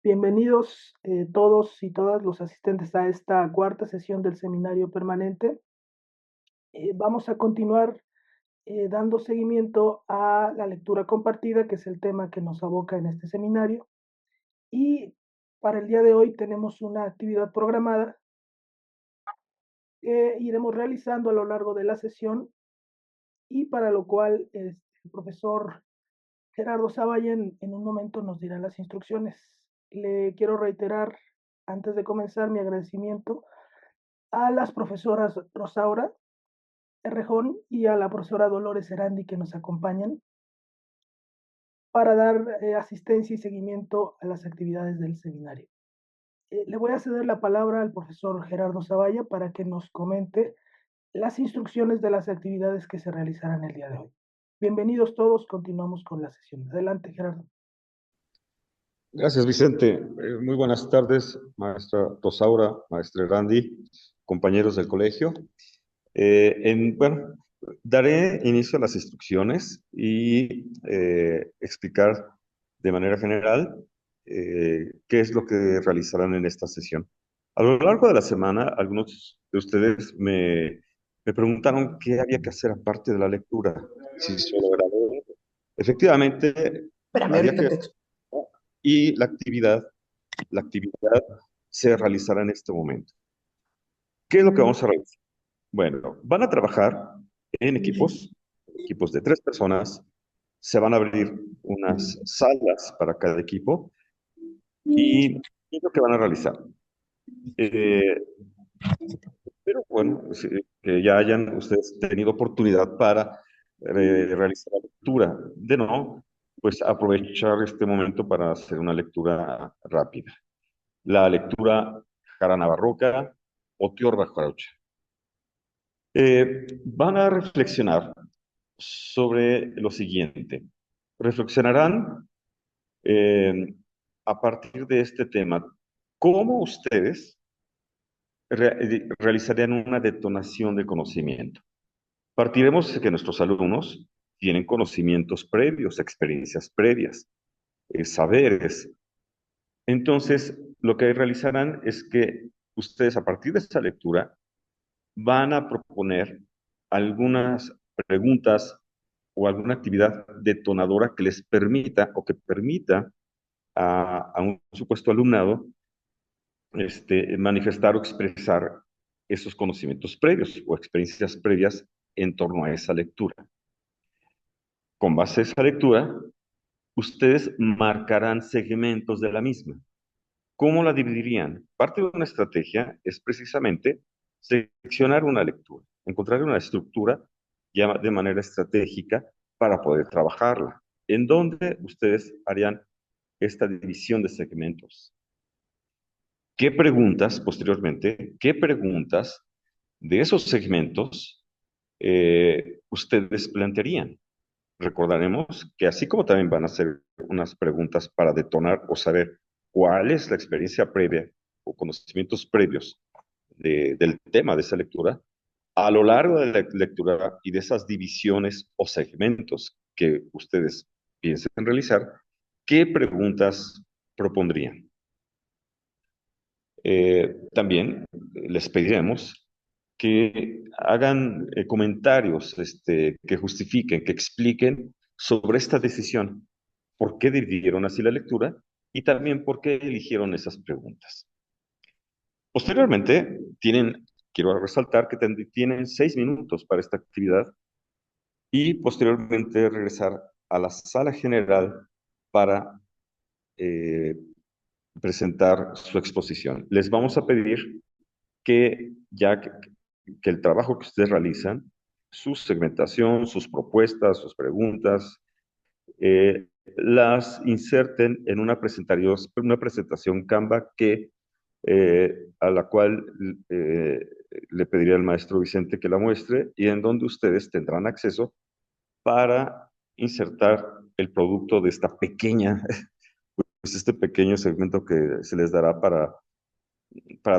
Bienvenidos todos y todas los asistentes a esta cuarta sesión del seminario permanente. Vamos a continuar dando seguimiento a la lectura compartida, que es el tema que nos aboca en este seminario. Y para el día de hoy tenemos una actividad programada que iremos realizando a lo largo de la sesión y para lo cual el profesor Gerardo Zavalla en un momento nos dirá las instrucciones. Le quiero reiterar, antes de comenzar, mi agradecimiento a las profesoras Rosaura Errejón y a la profesora Dolores Erandi que nos acompañan para dar asistencia y seguimiento a las actividades del seminario. Le voy a ceder la palabra al profesor Gerardo Zavalla para que nos comente las instrucciones de las actividades que se realizarán el día de hoy. Bienvenidos todos, continuamos con la sesión. Adelante, Gerardo. Gracias, Vicente. Muy buenas tardes, maestra Rosaura, maestra Randy, compañeros del colegio. Bueno, daré inicio a las instrucciones y explicar de manera general qué es lo que realizarán en esta sesión. A lo largo de la semana, algunos de ustedes me preguntaron qué había que hacer aparte de la lectura, si solo era leer. Efectivamente, Espérame, había ahorita que te... y la actividad se realizará en este momento. ¿Qué es lo que vamos a realizar? Bueno, van a trabajar en equipos de 3 personas, se van a abrir unas salas para cada equipo y ¿qué es lo que van a realizar? Eh, pero bueno, que ya hayan ustedes tenido oportunidad para realizar la lectura. De no, pues aprovechar este momento para hacer una lectura rápida. La lectura Jarana Barroca o Teorba Jarocha. Van a reflexionar sobre lo siguiente. Reflexionarán a partir de este tema, cómo ustedes realizarían una detonación de conocimiento. Partiremos de que nuestros alumnos tienen conocimientos previos, experiencias previas, saberes. Entonces, lo que realizarán es que ustedes a partir de esta lectura van a proponer algunas preguntas o alguna actividad detonadora que les permita o que permita a un supuesto alumnado manifestar o expresar esos conocimientos previos o experiencias previas en torno a esa lectura. Con base a esa lectura, ustedes marcarán segmentos de la misma. ¿Cómo la dividirían? Parte de una estrategia es precisamente seleccionar una lectura, encontrar una estructura ya de manera estratégica para poder trabajarla. ¿En dónde ustedes harían esta división de segmentos? ¿Qué preguntas, posteriormente, qué preguntas de esos segmentos ustedes plantearían? Recordaremos que así como también van a hacer unas preguntas para detonar o saber cuál es la experiencia previa o conocimientos previos del tema de esa lectura, a lo largo de la lectura y de esas divisiones o segmentos que ustedes piensen realizar, ¿qué preguntas propondrían? También les pediremos que hagan comentarios que justifiquen, que expliquen sobre esta decisión, por qué dividieron así la lectura y también por qué eligieron esas preguntas. Posteriormente, quiero resaltar que tienen 6 minutos para esta actividad y posteriormente regresar a la sala general para eh, presentar su exposición. Les vamos a pedir que que el trabajo que ustedes realizan, su segmentación, sus propuestas, sus preguntas, las inserten en una presentación Canva a la cual le pediría al maestro Vicente que la muestre y en donde ustedes tendrán acceso para insertar el producto de esta pequeña, pues este pequeño segmento que se les dará para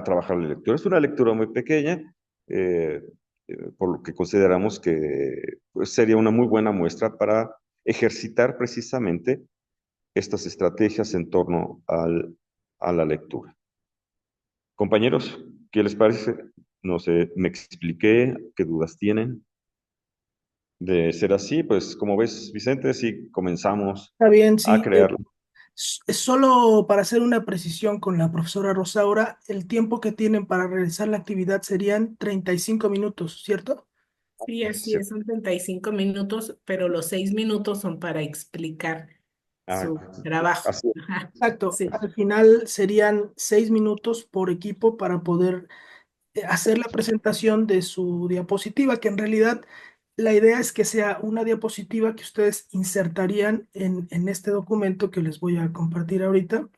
trabajar la lectura. Es una lectura muy pequeña, eh, por lo que consideramos que pues, sería una muy buena muestra para ejercitar precisamente estas estrategias en torno a la lectura. Compañeros, ¿qué les parece? No sé, me expliqué, ¿qué dudas tienen? De ser así, pues como ves, Vicente, si comenzamos Está bien, a sí. crearlo. Solo para hacer una precisión con la profesora Rosaura, el tiempo que tienen para realizar la actividad serían 35 minutos, ¿cierto? Sí, así es, son 35 minutos, pero los 6 minutos son para explicar Ah, su trabajo. así es. Ajá, Exacto. sí. Al final serían 6 minutos por equipo para poder hacer la presentación de su diapositiva, que en realidad la idea es que sea una diapositiva que ustedes insertarían en este documento que les voy a compartir ahorita.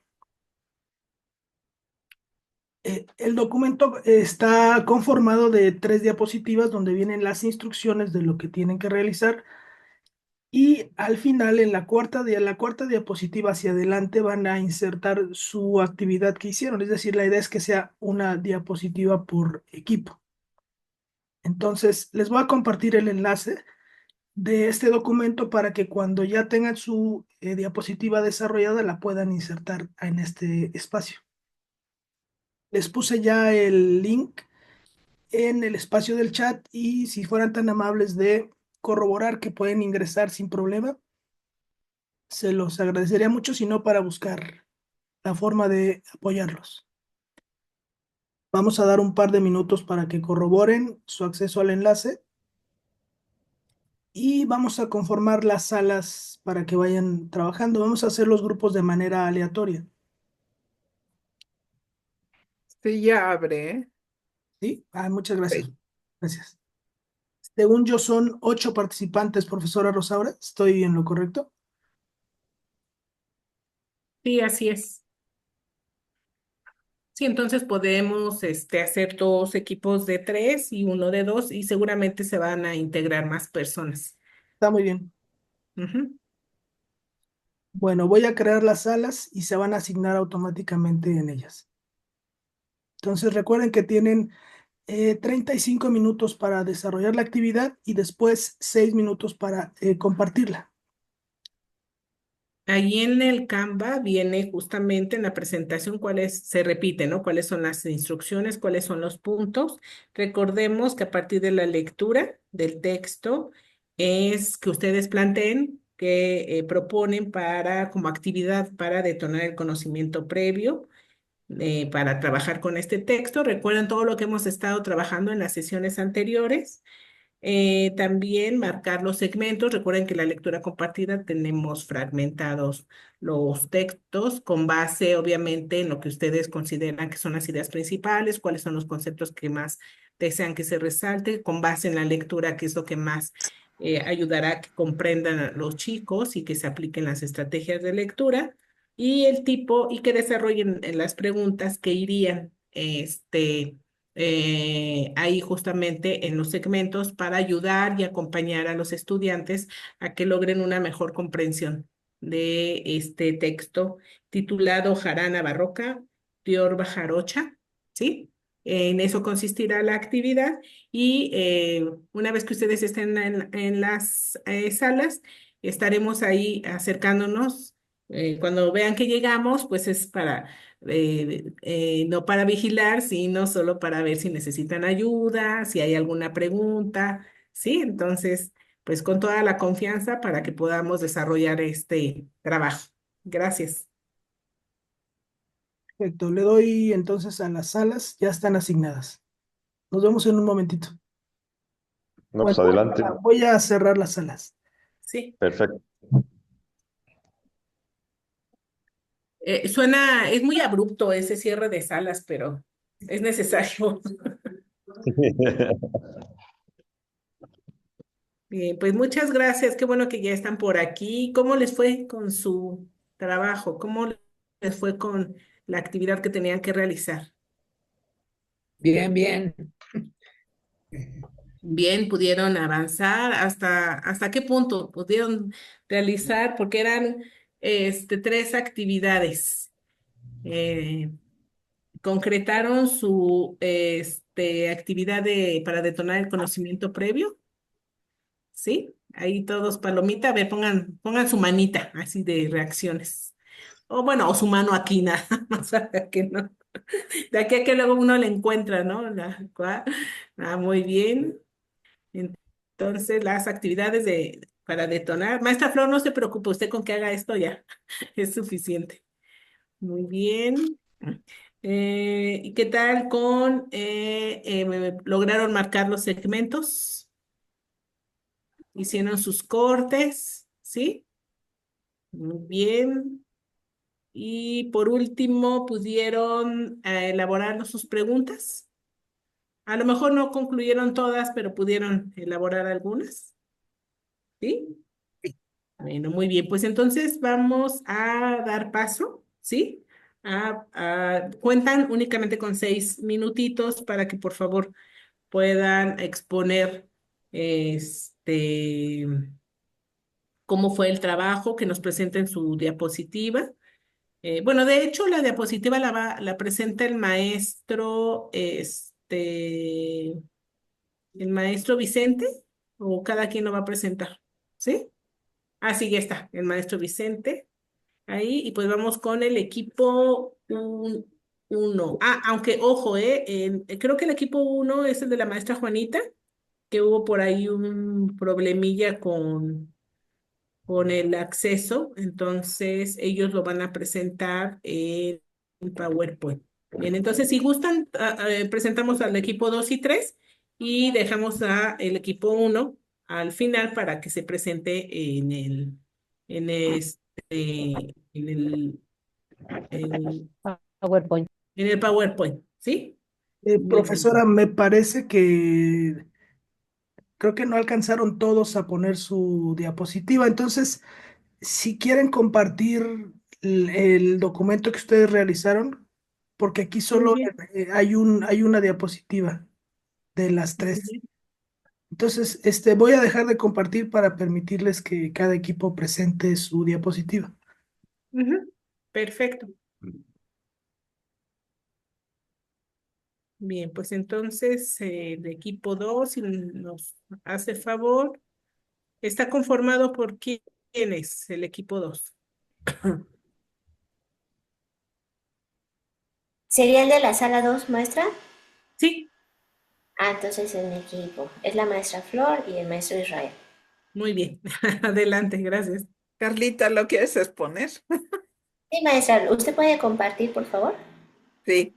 El documento está conformado de 3 diapositivas donde vienen las instrucciones de lo que tienen que realizar y al final en la cuarta diapositiva hacia adelante van a insertar su actividad que hicieron. Es decir, la idea es que sea una diapositiva por equipo. Entonces, les voy a compartir el enlace de este documento para que cuando ya tengan su diapositiva desarrollada la puedan insertar en este espacio. Les puse ya el link en el espacio del chat y si fueran tan amables de corroborar que pueden ingresar sin problema, se los agradecería mucho, si no para buscar la forma de apoyarlos. Vamos a dar un par de minutos para que corroboren su acceso al enlace y vamos a conformar las salas para que vayan trabajando. Vamos a hacer los grupos de manera aleatoria, Sí, ya abre, ¿eh? ¿sí? Muchas gracias. Sí. Gracias. Según yo, son 8 participantes, profesora Rosaura. ¿Estoy en lo correcto? Sí, así es. Sí, entonces podemos hacer 2 equipos de 3 y uno de 2 y seguramente se van a integrar más personas. Está muy bien. Ujú. Bueno, voy a crear las salas y se van a asignar automáticamente en ellas. Entonces recuerden que tienen 35 minutos para desarrollar la actividad y después 6 minutos para compartirla. Ahí en el Canva viene justamente en la presentación se repite, ¿no? Cuáles son las instrucciones, cuáles son los puntos. Recordemos que a partir de la lectura del texto es que ustedes planteen que proponen como actividad para detonar el conocimiento previo, para trabajar con este texto. Recuerden todo lo que hemos estado trabajando en las sesiones anteriores. También marcar los segmentos. Recuerden que en la lectura compartida tenemos fragmentados los textos con base, obviamente, en lo que ustedes consideran que son las ideas principales, cuáles son los conceptos que más desean que se resalte, con base en la lectura, que es lo que más ayudará a que comprendan a los chicos y que se apliquen las estrategias de lectura, y el tipo, y que desarrollen las preguntas que irían ahí justamente en los segmentos para ayudar y acompañar a los estudiantes a que logren una mejor comprensión de este texto titulado Jarana Barroca, Dior Jarocha, ¿sí? En eso consistirá la actividad y una vez que ustedes estén en las salas, estaremos ahí acercándonos. Cuando vean que llegamos, pues es para no para vigilar, sino solo para ver si necesitan ayuda, si hay alguna pregunta, ¿sí? Entonces, pues con toda la confianza para que podamos desarrollar este trabajo. Gracias. Perfecto, le doy entonces a las salas, ya están asignadas. Nos vemos en un momentito. No, Bueno, pues adelante. voy a cerrar las salas. Sí. Perfecto. Es muy abrupto ese cierre de salas, pero es necesario. Bien, pues muchas gracias. Qué bueno que ya están por aquí. ¿Cómo les fue con su trabajo? ¿Cómo les fue con la actividad que tenían que realizar? Bien, bien. Bien, pudieron avanzar. ¿Hasta qué punto pudieron realizar? Porque eran 3 actividades. Eh, Concretaron su actividad para detonar el conocimiento previo. ¿Sí? Ahí todos palomita, a ver, pongan su manita así de reacciones. O bueno, o su mano aquí nada más, para que no. De aquí a que luego uno le encuentra, ¿no? Muy bien. Entonces, las actividades para detonar. Maestra Flor, no se preocupe, usted con que haga esto ya es suficiente. Muy bien. ¿Y qué tal con lograron marcar los segmentos? ¿Hicieron sus cortes? ¿Sí? Muy bien. Y por último, ¿pudieron elaborar sus preguntas? A lo mejor no concluyeron todas, pero pudieron elaborar algunas. ¿Sí? Bueno, muy bien. Pues entonces vamos a dar paso, ¿sí? Cuentan únicamente con 6 minutitos para que por favor puedan exponer este, cómo fue el trabajo, que nos presenten su diapositiva. Bueno, de hecho, la diapositiva la presenta el maestro Vicente, o cada quien lo va a presentar, ¿sí? Así ya está, el maestro Vicente. Ahí, y pues vamos con el equipo 1. Aunque, ojo, creo que el equipo 1 es el de la maestra Juanita, que hubo por ahí un problemilla con el acceso, entonces ellos lo van a presentar en PowerPoint. Bien, entonces si gustan, presentamos al equipo 2 y 3 y dejamos a el equipo 1 al final para que se presente en en el, en, PowerPoint. en el PowerPoint, ¿sí? Muy Profesora, bien. me parece que creo que no alcanzaron todos a poner su diapositiva. Entonces, si quieren compartir el documento que ustedes realizaron, porque aquí Muy solo bien. hay una diapositiva de las Muy tres. bien. Entonces, voy a dejar de compartir para permitirles que cada equipo presente su diapositiva. Ujú. Perfecto. Bien, pues entonces el equipo 2 si nos hace favor, está conformado por quién es el equipo 2. ¿Sería el de la sala 2, maestra? Sí, Ah, entonces en equipo. Es la maestra Flor y el maestro Israel. muy bien. Adelante, gracias. Carlita, ¿lo quieres exponer? Sí, maestra, ¿usted puede compartir, por favor? Sí.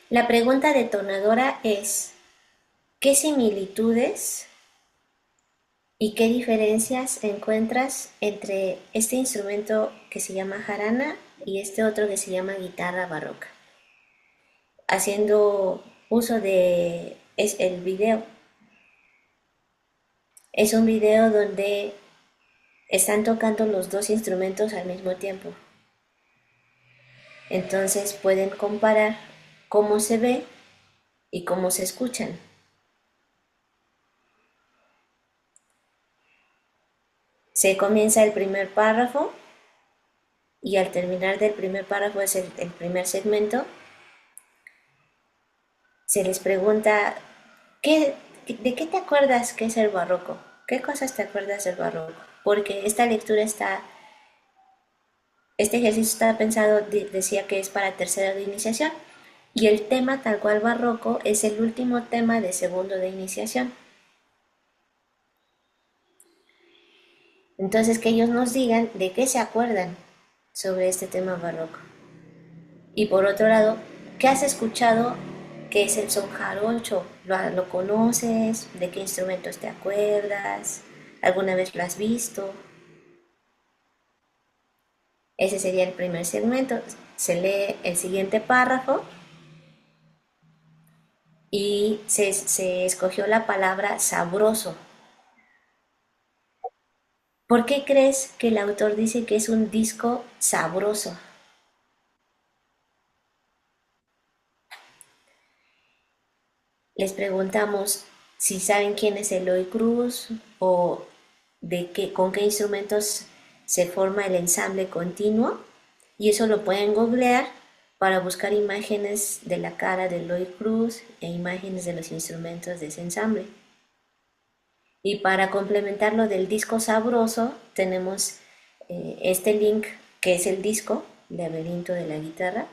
La pregunta detonadora es, ¿qué similitudes y qué diferencias encuentras entre este instrumento que se llama jarana y este otro que se llama guitarra barroca? Haciendo uso de el video. Es un video donde están tocando los dos instrumentos al mismo tiempo. Entonces pueden comparar cómo se ve y cómo se escuchan. Se comienza el primer párrafo y al terminar del primer párrafo es el primer segmento. Se les pregunta, ¿de qué te acuerdas que es el barroco? ¿Qué cosas te acuerdas del barroco? Porque esta lectura este ejercicio está pensado, decía que es para tercero de iniciación, y el tema tal cual barroco es el último tema de segundo de iniciación. Entonces que ellos nos digan de qué se acuerdan sobre este tema barroco. Y por otro lado, ¿qué has escuchado que es el son jarocho? ¿Lo conoces? ¿De qué instrumentos te acuerdas? ¿Alguna vez lo has visto? Ese sería el primer segmento. Se lee el siguiente párrafo y se escogió la palabra sabroso. ¿Por qué crees que el autor dice que es un disco sabroso? Les preguntamos si saben quién es Eloy Cruz o con qué instrumentos se forma el ensamble continuo, y eso lo pueden googlear para buscar imágenes de la cara de Lloyd Cruz e imágenes de los instrumentos de ese ensamble. Y para complementar lo del disco sabroso, tenemos este link que es el disco, Laberinto de la guitarra,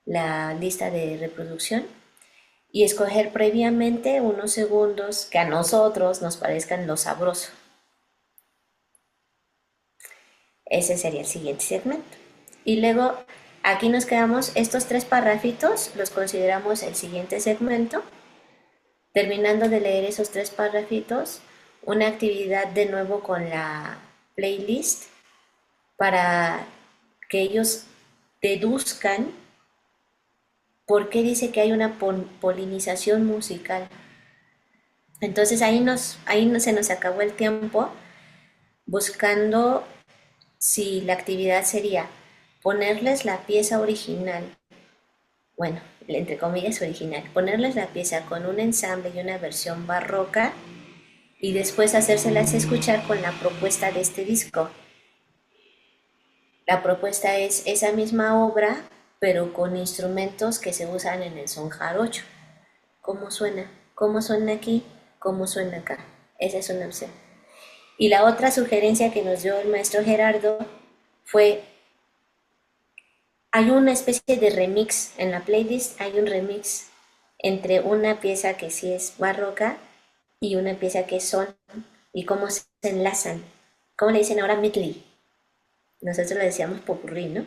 la lista de reproducción y escoger previamente unos segundos que a nosotros nos parezcan lo sabroso. Ese sería el siguiente segmento. Y luego aquí nos quedamos, estos 3 párrafitos los consideramos el siguiente segmento. Terminando de leer esos 3 párrafitos, una actividad de nuevo con la playlist para que ellos deduzcan por qué dice que hay una polinización musical. Entonces ahí se nos acabó el tiempo buscando si la actividad sería ponerles la pieza original, bueno, entre comillas original, ponerles la pieza con un ensamble y una versión barroca y después hacérselas escuchar con la propuesta de este disco. La propuesta es esa misma obra, pero con instrumentos que se usan en el son jarocho. ¿Cómo suena? ¿Cómo suena aquí? ¿Cómo suena acá? Esa es una opción. Y la otra sugerencia que nos dio el maestro Gerardo fue, hay una especie de remix en la playlist, hay un remix entre una pieza que sí es barroca y una pieza que es son, y cómo se enlazan. ¿Cómo le dicen ahora? Medley. Nosotros le decíamos popurrí, ¿no?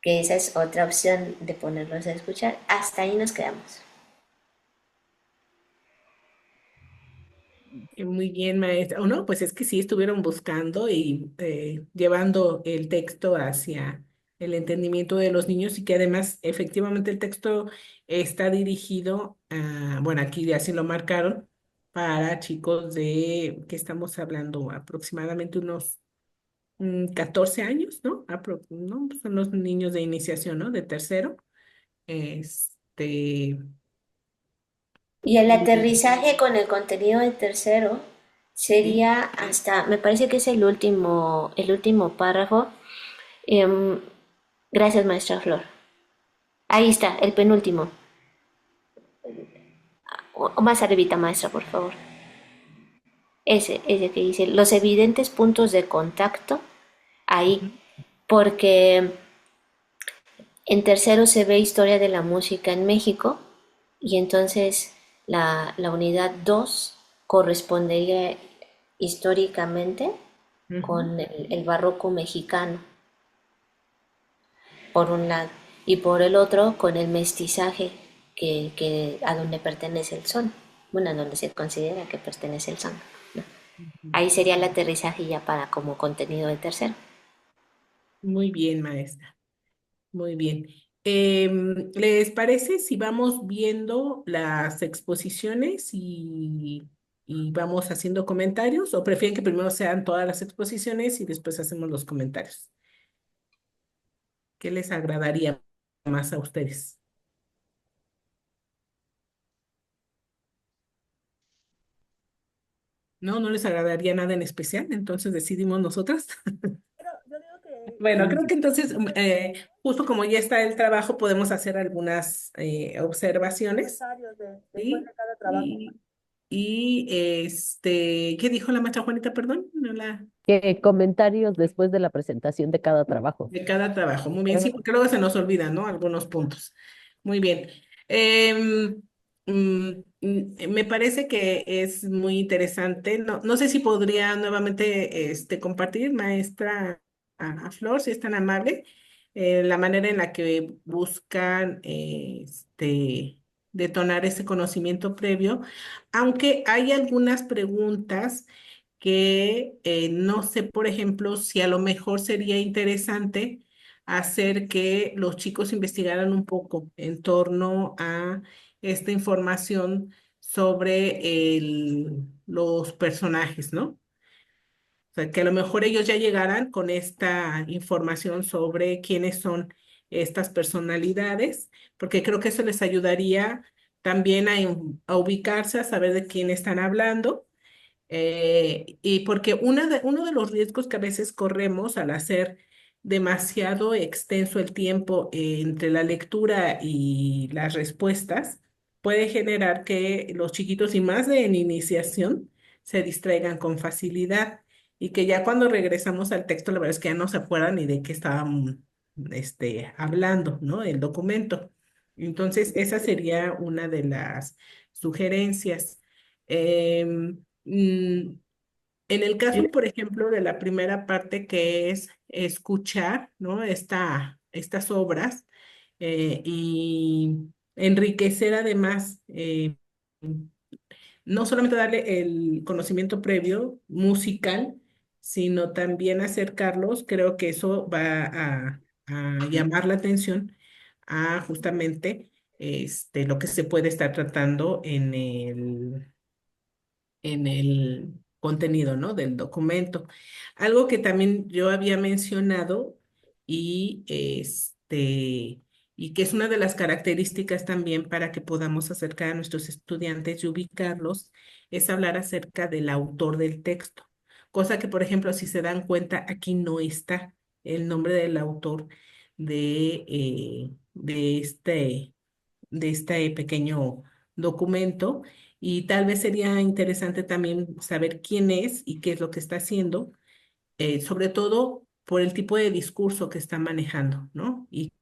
Que esa es otra opción de ponerlos a escuchar. Hasta ahí nos quedamos. Muy bien, maestra. O no, pues es que sí estuvieron buscando y llevando el texto hacia el entendimiento de los niños y que además efectivamente el texto está dirigido a, bueno, aquí así lo marcaron, para chicos de, que estamos hablando, aproximadamente unos 14 años, ¿no? ¿No? Pues son los niños de iniciación, ¿no? De tercero. Este, Y el aterrizaje con el contenido del tercero sí. sería hasta, me parece que es el último párrafo. Em, Gracias, maestra Flor. Ahí está, el penúltimo. O más arribita, maestra, por favor. Ese que dice, los evidentes puntos de contacto, ahí, porque en tercero se ve historia de la música en México y entonces la unidad 2 correspondería históricamente Ujú. con el barroco mexicano, por un lado, y por el otro con el mestizaje a donde pertenece el son, bueno, a donde se considera que pertenece el son, ¿no? Ujú. Ahí sería el aterrizaje ya para como contenido de tercero. Muy bien, maestra. Muy bien. ¿Les parece si vamos viendo las exposiciones y vamos haciendo comentarios? ¿O prefieren que primero sean todas las exposiciones y después hacemos los comentarios? ¿Qué les agradaría más a ustedes? ¿No? ¿No les agradaría nada en especial? Entonces decidimos nosotras. Bueno, creo que entonces, justo como ya está el trabajo, podemos hacer algunas observaciones. ¿Sí? ¿Qué dijo la maestra Juanita? Perdón, no la, Que comentarios después de la presentación de cada trabajo. de cada trabajo. Muy bien, sí, Ujú. porque luego se nos olvidan, ¿no? Algunos puntos. Muy bien. Em, Me parece que es muy interesante. No, no sé si podría nuevamente compartir, maestra a Flor, si es tan amable, la manera en la que buscan detonar ese conocimiento previo, aunque hay algunas preguntas que no sé, por ejemplo, si a lo mejor sería interesante hacer que los chicos investigaran un poco en torno a esta información sobre los personajes, ¿no? O sea, que a lo mejor ellos ya llegaran con esta información sobre quiénes son estas personalidades, porque creo que eso les ayudaría también a ubicarse, a saber de quién están hablando, y porque uno de los riesgos que a veces corremos al hacer demasiado extenso el tiempo entre la lectura y las respuestas, puede generar que los chiquitos, y más en iniciación, se distraigan con facilidad y que ya cuando regresamos al texto, la verdad es que ya no se acuerdan ni de qué estaban hablando, ¿no? El documento. Entonces, esa sería una de las sugerencias. En el caso, por ejemplo, de la primera parte que es escuchar, ¿no? Estas obras y enriquecer además, no solamente darle el conocimiento previo musical, sino también acercarlos, creo que eso va a llamar la atención a justamente lo que se puede estar tratando en el contenido, ¿no? Del documento. Algo que también yo había mencionado y y que es una de las características también para que podamos acercar a nuestros estudiantes y ubicarlos, es hablar acerca del autor del texto. Cosa que, por ejemplo, si se dan cuenta, aquí no está el nombre del autor de este pequeño documento, y tal vez sería interesante también saber quién es y qué es lo que está haciendo, sobre todo por el tipo de discurso que está manejando, ¿no? Y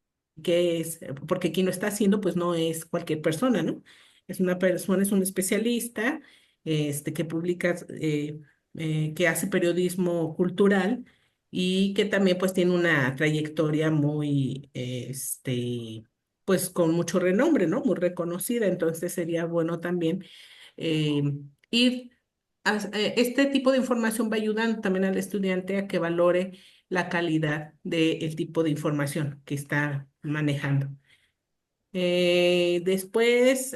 qué es, porque quien lo está haciendo pues no es cualquier persona, ¿no? Es una persona, es un especialista, que publica, que hace periodismo cultural y que también pues tiene una trayectoria muy, pues con mucho renombre, ¿no? Muy reconocida. Entonces sería bueno también eh, ir este tipo de información va ayudando también al estudiante a que valore la calidad del tipo de información que está manejando. Después,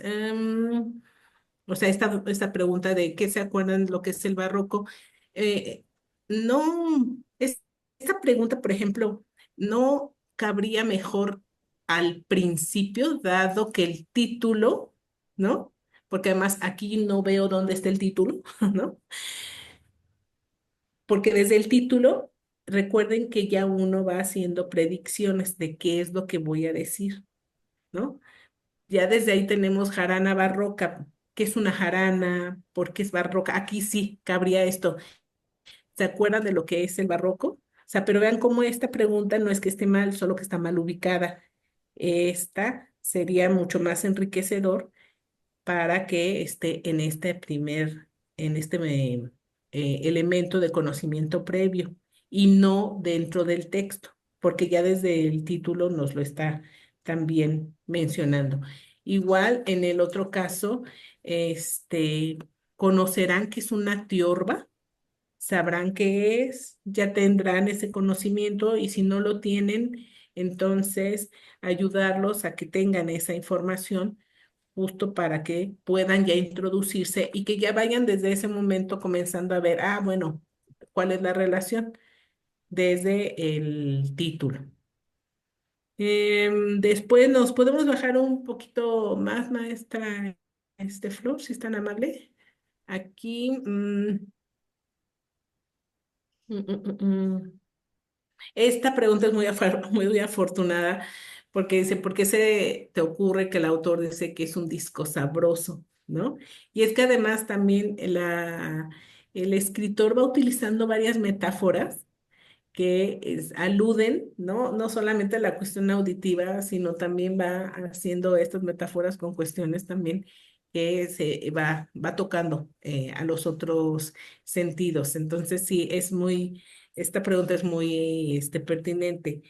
o sea, esta pregunta de qué se acuerdan de lo que es el barroco, eh, no, esta pregunta, por ejemplo, no cabría mejor al principio, dado que el título, ¿no? Porque además aquí no veo dónde está el título, ¿no? Porque desde el título, recuerden que ya uno va haciendo predicciones de qué es lo que voy a decir, ¿no? Ya desde ahí tenemos jarana barroca. ¿Qué es una jarana? ¿Por qué es barroca? Aquí sí cabría esto. ¿Se acuerdan de lo que es el barroco? O sea, pero vean cómo esta pregunta no es que esté mal, solo que está mal ubicada. Esta sería mucho más enriquecedor para que esté en este elemento de conocimiento previo y no dentro del texto, porque ya desde el título nos lo está también mencionando. Igual en el otro caso, conocerán que es una tiorba, sabrán qué es, ya tendrán ese conocimiento, y si no lo tienen, entonces ayudarlos a que tengan esa información justo para que puedan ya introducirse y que ya vayan desde ese momento comenzando a ver, bueno, cuál es la relación desde el título. Después nos podemos bajar un poquito más, maestra, Flor, si es tan amable. Aquí, mm, mm, mm, mm. Esta pregunta es muy afortunada, porque dice, ¿por qué se te ocurre que el autor dice que es un disco sabroso, ¿no? Y es que además también el escritor va utilizando varias metáforas que aluden, ¿no? No solamente a la cuestión auditiva, sino también va haciendo estas metáforas con cuestiones también que se va tocando a los otros sentidos. Entonces, sí, esta pregunta es muy pertinente.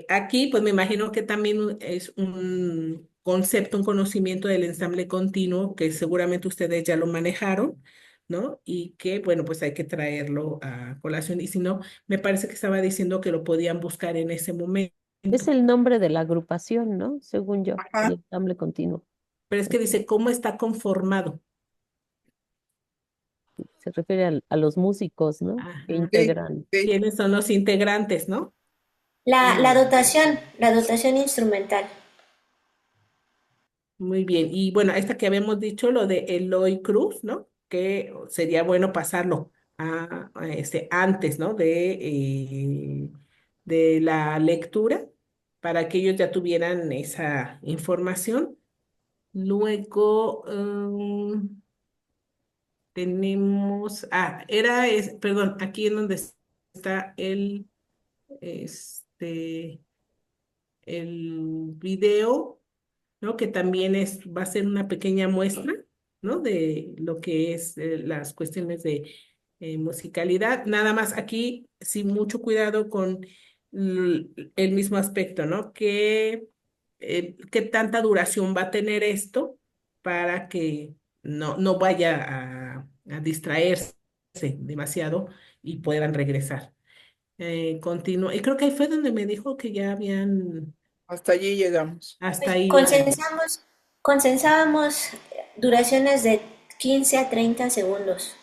Aquí, pues me imagino que también es un concepto, un conocimiento del ensamble continuo que seguramente ustedes ya lo manejaron, ¿no? Y que, bueno, pues hay que traerlo a colación. Y si no, me parece que estaba diciendo que lo podían buscar en ese momento. Es el nombre de la agrupación, ¿no? Según yo, el Ajá, ensamble continuo. Pero es que dice cómo está conformado. Se refiere a los músicos, ¿no? Que Ajá. sí, integran. sí. ¿Quiénes son los integrantes, no? La dotación instrumental. Muy bien. Y bueno, esta que habíamos dicho, lo de Eloy Cruz, ¿no? Que sería bueno pasarlo antes, ¿no? de la lectura para que ellos ya tuvieran esa información. Luego tenemos, perdón, aquí en donde está este, el video, ¿no? Que también va a ser una pequeña muestra, ¿no? De lo que es las cuestiones de musicalidad. Nada más aquí, sí, mucho cuidado con el mismo aspecto, ¿no? ¿Qué tanta duración va a tener esto para que no vaya a distraerse demasiado y puedan regresar? Continúa. Y creo que ahí fue donde me dijo que ya habían, Hasta allí llegamos. hasta Pues ahí van. consensábamos duraciones de 15 a 30 segundos.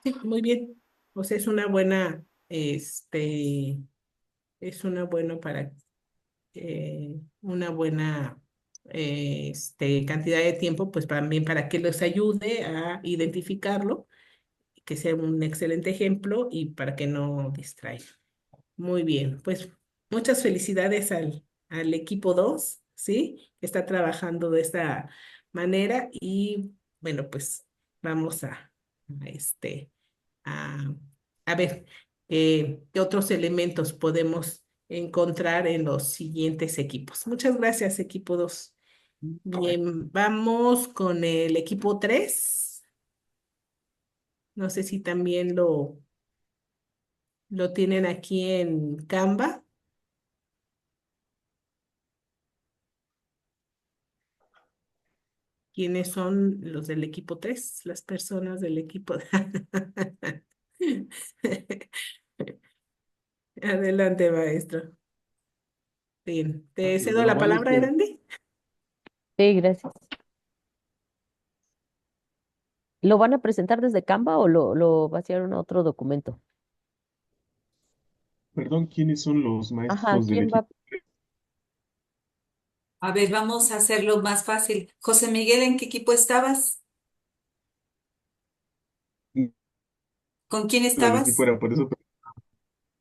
Sí, muy bien. O sea, es una buena para una buena cantidad de tiempo, pues también para que los ayude a identificarlo, que sea un excelente ejemplo y para que no distraiga. Muy bien, pues muchas felicidades al equipo 2, ¿sí? Que está trabajando de esta manera y bueno, pues vamos a, este, a, a ver qué otros elementos podemos encontrar en los siguientes equipos. Muchas gracias, equipo 2. Bien, vamos con el equipo 3. No sé si también lo tienen aquí en Canva. ¿Quiénes son los del equipo 3? Las personas del equipo. Adelante, maestro. Bien, te cedo Lo la bueno es palabra, que Erandi. Sí, gracias. ¿Lo van a presentar desde Canva o lo vaciaron a otro documento? Perdón, ¿quiénes son los Ajá, maestros del ¿quién equipo? va? A ver, vamos a hacerlo más fácil. José Miguel, ¿en qué equipo estabas? ¿Con quién Del equipo estabas? era, por eso estaba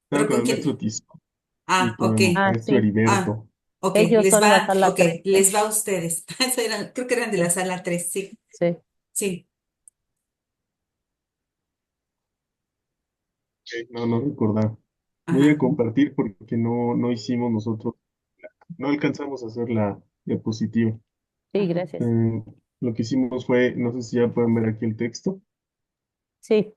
¿Pero con con el maestro quién? Tizo y Ah, con ok. el Ah, maestro sí. Ah, Heriberto. ok. Ellos son la sala Ok, 3, ¿no? les va a ustedes. Creo que eran de la Sí, sala 3. Sí, sí. sí. No, no recordaba. Voy a Ajá. compartir porque no hicimos nosotros, no alcanzamos a hacer la diapositiva. Sí, Ajá. gracias. Eh, lo que hicimos fue, no sé si ya pueden ver aquí el texto. Sí,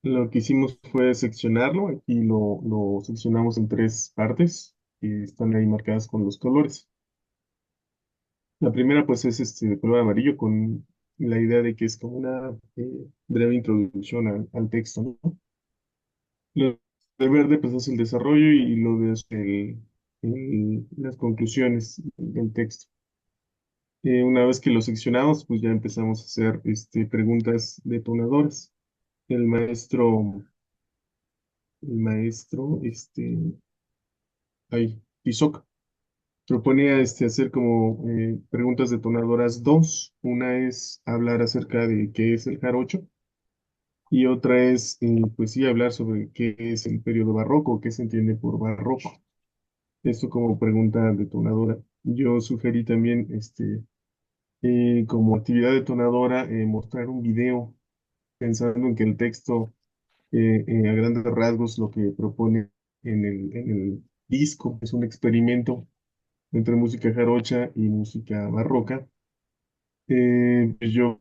Lo que hicimos fue seccionarlo. Aquí lo seccionamos en tres partes que están ahí marcadas con los colores. La primera pues es de color amarillo con la idea de que es como una breve introducción al texto, ¿no? Lo de verde pues es el desarrollo y lo de las conclusiones del texto. Una vez que lo seccionamos pues ya empezamos a hacer preguntas detonadoras. El maestro, el maestro, ahí, Tizoc, proponía hacer como preguntas detonadoras dos. Una es hablar acerca de qué es el jarocho y otra es, pues sí, hablar sobre qué es el periodo barroco, qué se entiende por barroco. Esto como pregunta detonadora. Yo sugerí también, como actividad detonadora, mostrar un video pensando en que el texto, a grandes rasgos, lo que propone en el disco es un experimento entre música jarocha y música barroca. Pues yo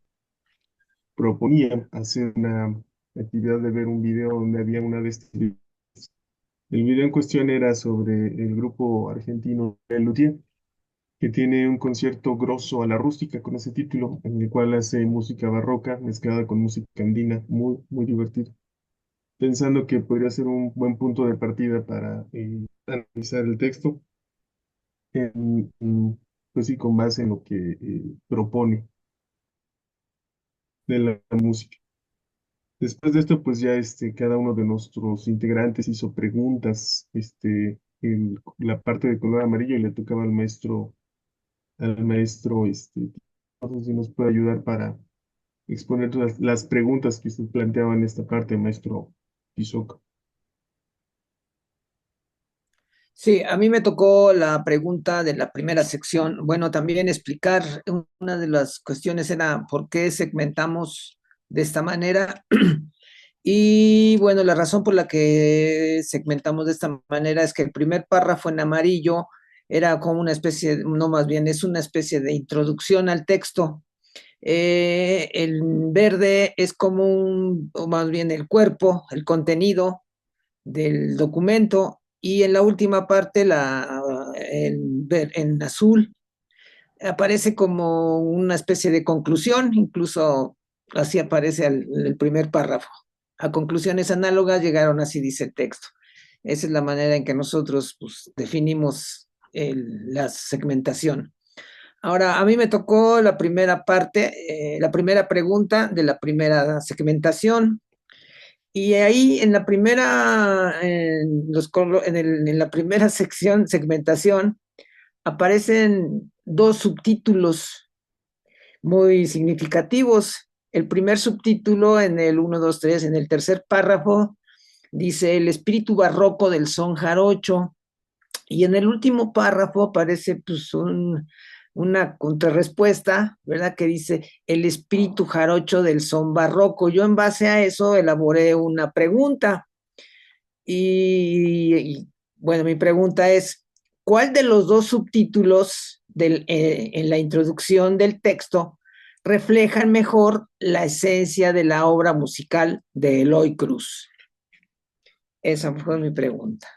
proponía hacer una actividad de ver un video donde había una vestimenta. El video en cuestión era sobre el grupo argentino El Luthier, que tiene un concierto grosso a la rústica con ese título, en el cual hace música barroca mezclada con música andina, muy, muy divertido. Pensando que podría ser un buen punto de partida para analizar el texto, pues sí, con base en lo que propone de la música. Después de esto, pues ya cada uno de nuestros integrantes hizo preguntas, en la parte de color amarillo y le tocaba al maestro, no sé si nos puede ayudar para exponer las preguntas que usted planteaba en esta parte, maestro Tizoc. Sí, a mí me tocó la pregunta de la primera sección. Bueno, también explicar una de las cuestiones era por qué segmentamos de esta manera. Y bueno, la razón por la que segmentamos de esta manera es que el primer párrafo en amarillo era como una especie, no más bien, es una especie de introducción al texto. El verde es como o más bien el cuerpo, el contenido del documento, y en la última parte, en azul, aparece como una especie de conclusión, incluso así aparece el primer párrafo. A conclusiones análogas llegaron, así dice el texto. Esa es la manera en que nosotros pues, definimos la segmentación. Ahora, a mí me tocó la primera parte, la primera pregunta de la primera segmentación. Y ahí en la primera, en la primera sección, segmentación, aparecen dos subtítulos muy significativos. El primer subtítulo en el uno 2 3 en el tercer párrafo, dice el espíritu barroco del son jarocho. Y en el último párrafo aparece pues, una contrarrespuesta, ¿verdad? Que dice el espíritu jarocho del son barroco. Yo en base a eso elaboré una pregunta bueno, mi pregunta es, ¿cuál de los dos subtítulos en la introducción del texto reflejan mejor la esencia de la obra musical de Eloy Cruz? Esa fue mi pregunta.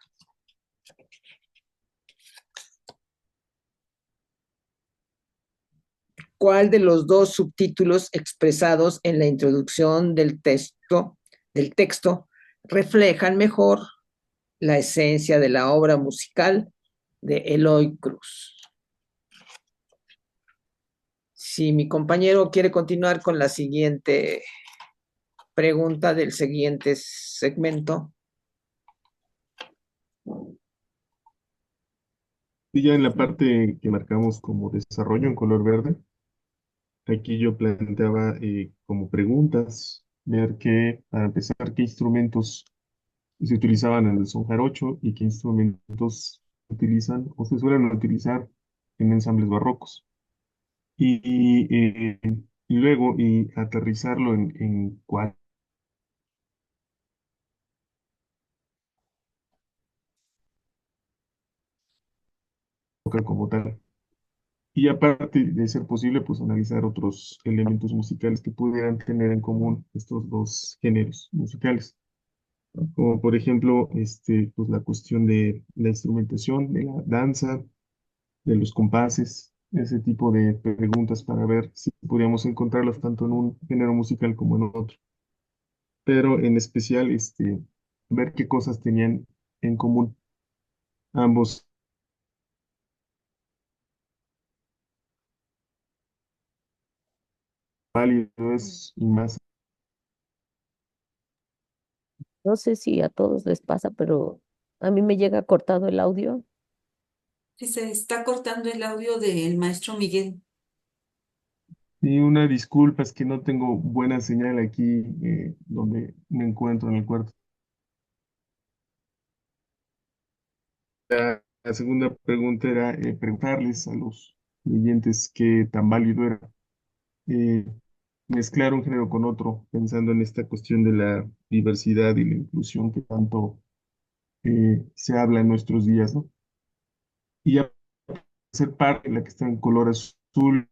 ¿Cuál de los dos subtítulos expresados en la introducción del texto reflejan mejor la esencia de la obra musical de Eloy Cruz? Si mi compañero quiere continuar con la siguiente pregunta del siguiente segmento. Y ya en la parte que marcamos como desarrollo en color verde, aquí yo planteaba como preguntas, ver para empezar, qué instrumentos se utilizaban en el son jarocho y qué instrumentos se utilizan o se suelen utilizar en ensambles barrocos. Y luego aterrizarlo en cuál toca como tal. Y aparte de ser posible, pues analizar otros elementos musicales que pudieran tener en común estos dos géneros musicales, ¿no? Como por ejemplo, pues la cuestión de la instrumentación, de la danza, de los compases, ese tipo de preguntas para ver si podríamos encontrarlas tanto en un género musical como en otro. Pero en especial, ver qué cosas tenían en común ambos. Válidos y más. No sé si a todos les pasa, pero a mí me llega cortado el audio. Sí, se está cortando el audio del maestro Miguel. Y una disculpa, es que no tengo buena señal aquí donde me encuentro en el cuarto. La segunda pregunta era preguntarles a los oyentes qué tan válido era eh, mezclar un género con otro, pensando en esta cuestión de la diversidad y la inclusión que tanto se habla en nuestros días, ¿no? Y ya ser parte de la que está en color azul,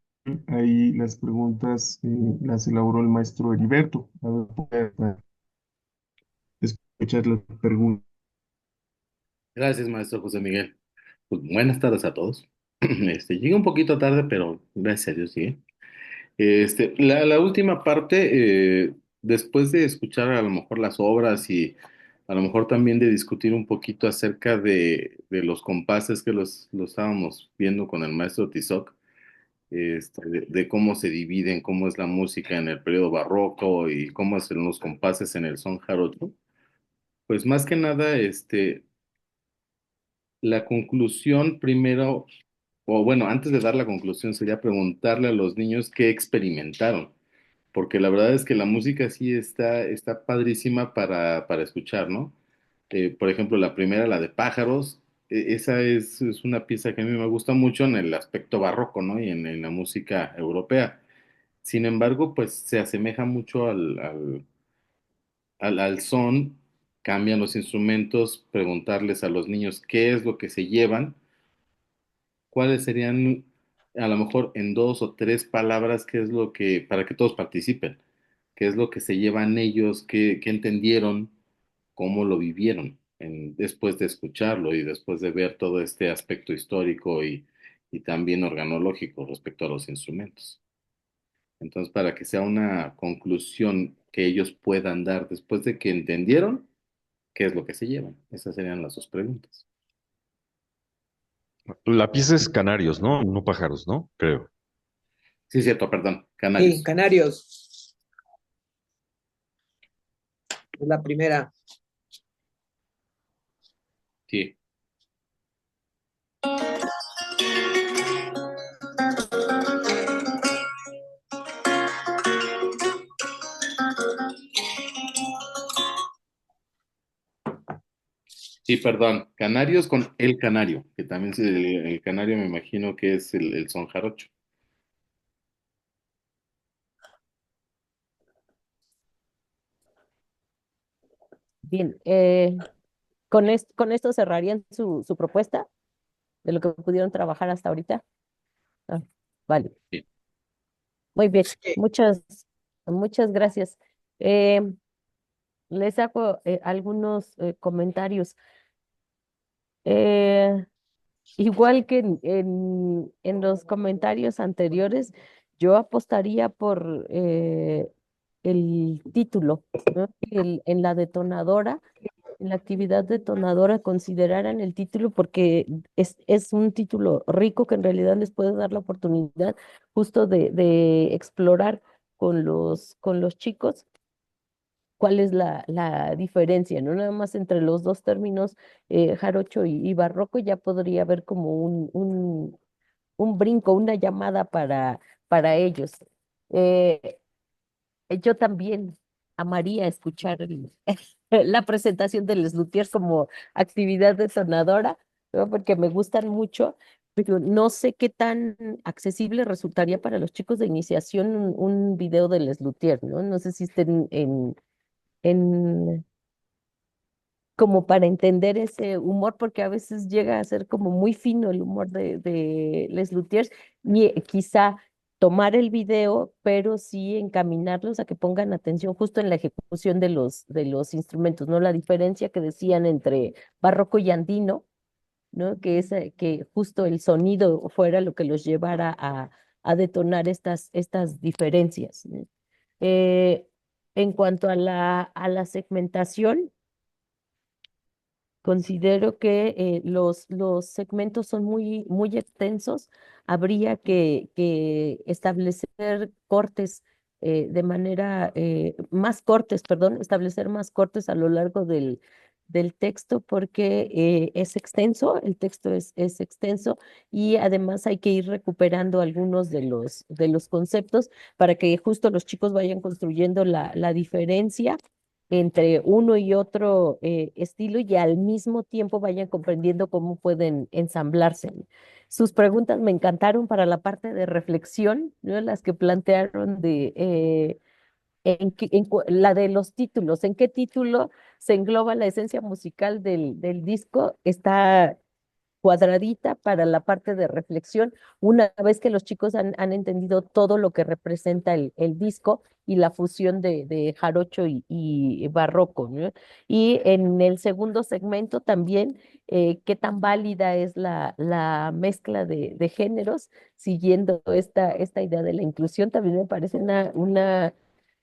ahí las preguntas las elaboró el maestro Heriberto. A ver, para escuchar las preguntas. Gracias, maestro José Miguel. Pues, buenas tardes a todos. Llegué un poquito tarde, pero gracias a Dios, sí. La última parte, después de escuchar a lo mejor las obras y a lo mejor también de discutir un poquito acerca de los compases que los estábamos viendo con el maestro Tizoc, de cómo se dividen, cómo es la música en el periodo barroco y cómo son los compases en el son jarocho, pues más que nada, la conclusión primero, o bueno, antes de dar la conclusión, sería preguntarle a los niños qué experimentaron, porque la verdad es que la música sí está padrísima para escuchar, ¿no? Por ejemplo, la primera, la de pájaros, esa es una pieza que a mí me gusta mucho en el aspecto barroco, ¿no? Y en la música europea. Sin embargo, pues se asemeja mucho al son, cambian los instrumentos, preguntarles a los niños qué es lo que se llevan, cuáles serían, a lo mejor en dos o tres palabras, qué es lo que, para que todos participen, qué es lo que se llevan ellos, qué entendieron, cómo lo vivieron después de escucharlo y después de ver todo este aspecto histórico y también organológico respecto a los instrumentos. Entonces, para que sea una conclusión que ellos puedan dar después de que entendieron qué es lo que se llevan. Esas serían las dos preguntas. La pieza es canarios, ¿no? No pájaros, ¿no? Creo. Sí, cierto, perdón, Sí, canarios. Canarios, es la primera. Sí. Sí, perdón, canarios con el canario, que también el canario me imagino que es el son jarocho. Bien, con esto cerrarían su propuesta de lo que pudieron trabajar hasta ahorita. Ah, vale, Sí. muy bien, Sí. muchas gracias. Eh, Les hago algunos comentarios. Eh, Igual que en los comentarios anteriores, yo apostaría por el título, ¿no? En la detonadora, en la actividad detonadora, consideraran el título porque es un título rico que en realidad les puede dar la oportunidad justo de explorar con los chicos cuál es la diferencia, ¿no? Nada más entre los dos términos, jarocho y barroco, ya podría haber como un brinco, una llamada para ellos. Eh, yo también amaría escuchar la presentación de Les Luthiers como actividad detonadora, ¿no? Porque me gustan mucho, pero no sé qué tan accesible resultaría para los chicos de iniciación un video de Les Luthiers, ¿no? No sé si estén en como para entender ese humor, porque a veces llega a ser como muy fino el humor de Les Luthiers, y quizá tomar el video, pero sí encaminarlos a que pongan atención justo en la ejecución de los instrumentos, ¿no? La diferencia que decían entre barroco y andino, ¿no? Que es que justo el sonido fuera lo que los llevara a detonar estas diferencias, ¿no? Eh, en cuanto a a la segmentación, considero que los segmentos son muy extensos. Habría que establecer cortes de manera, más cortes, perdón, establecer más cortes a lo largo del texto porque es extenso, el texto es extenso y además hay que ir recuperando algunos de los conceptos para que justo los chicos vayan construyendo la diferencia entre uno y otro estilo y al mismo tiempo vayan comprendiendo cómo pueden ensamblarse. Sus preguntas me encantaron para la parte de reflexión, ¿no? Las que plantearon de la de los títulos, en qué título se engloba la esencia musical del disco, está cuadradita para la parte de reflexión, una vez que los chicos han entendido todo lo que representa el disco y la fusión de jarocho y barroco, ¿no? Y en el segundo segmento también, qué tan válida es la mezcla de géneros, siguiendo esta idea de la inclusión, también me parece una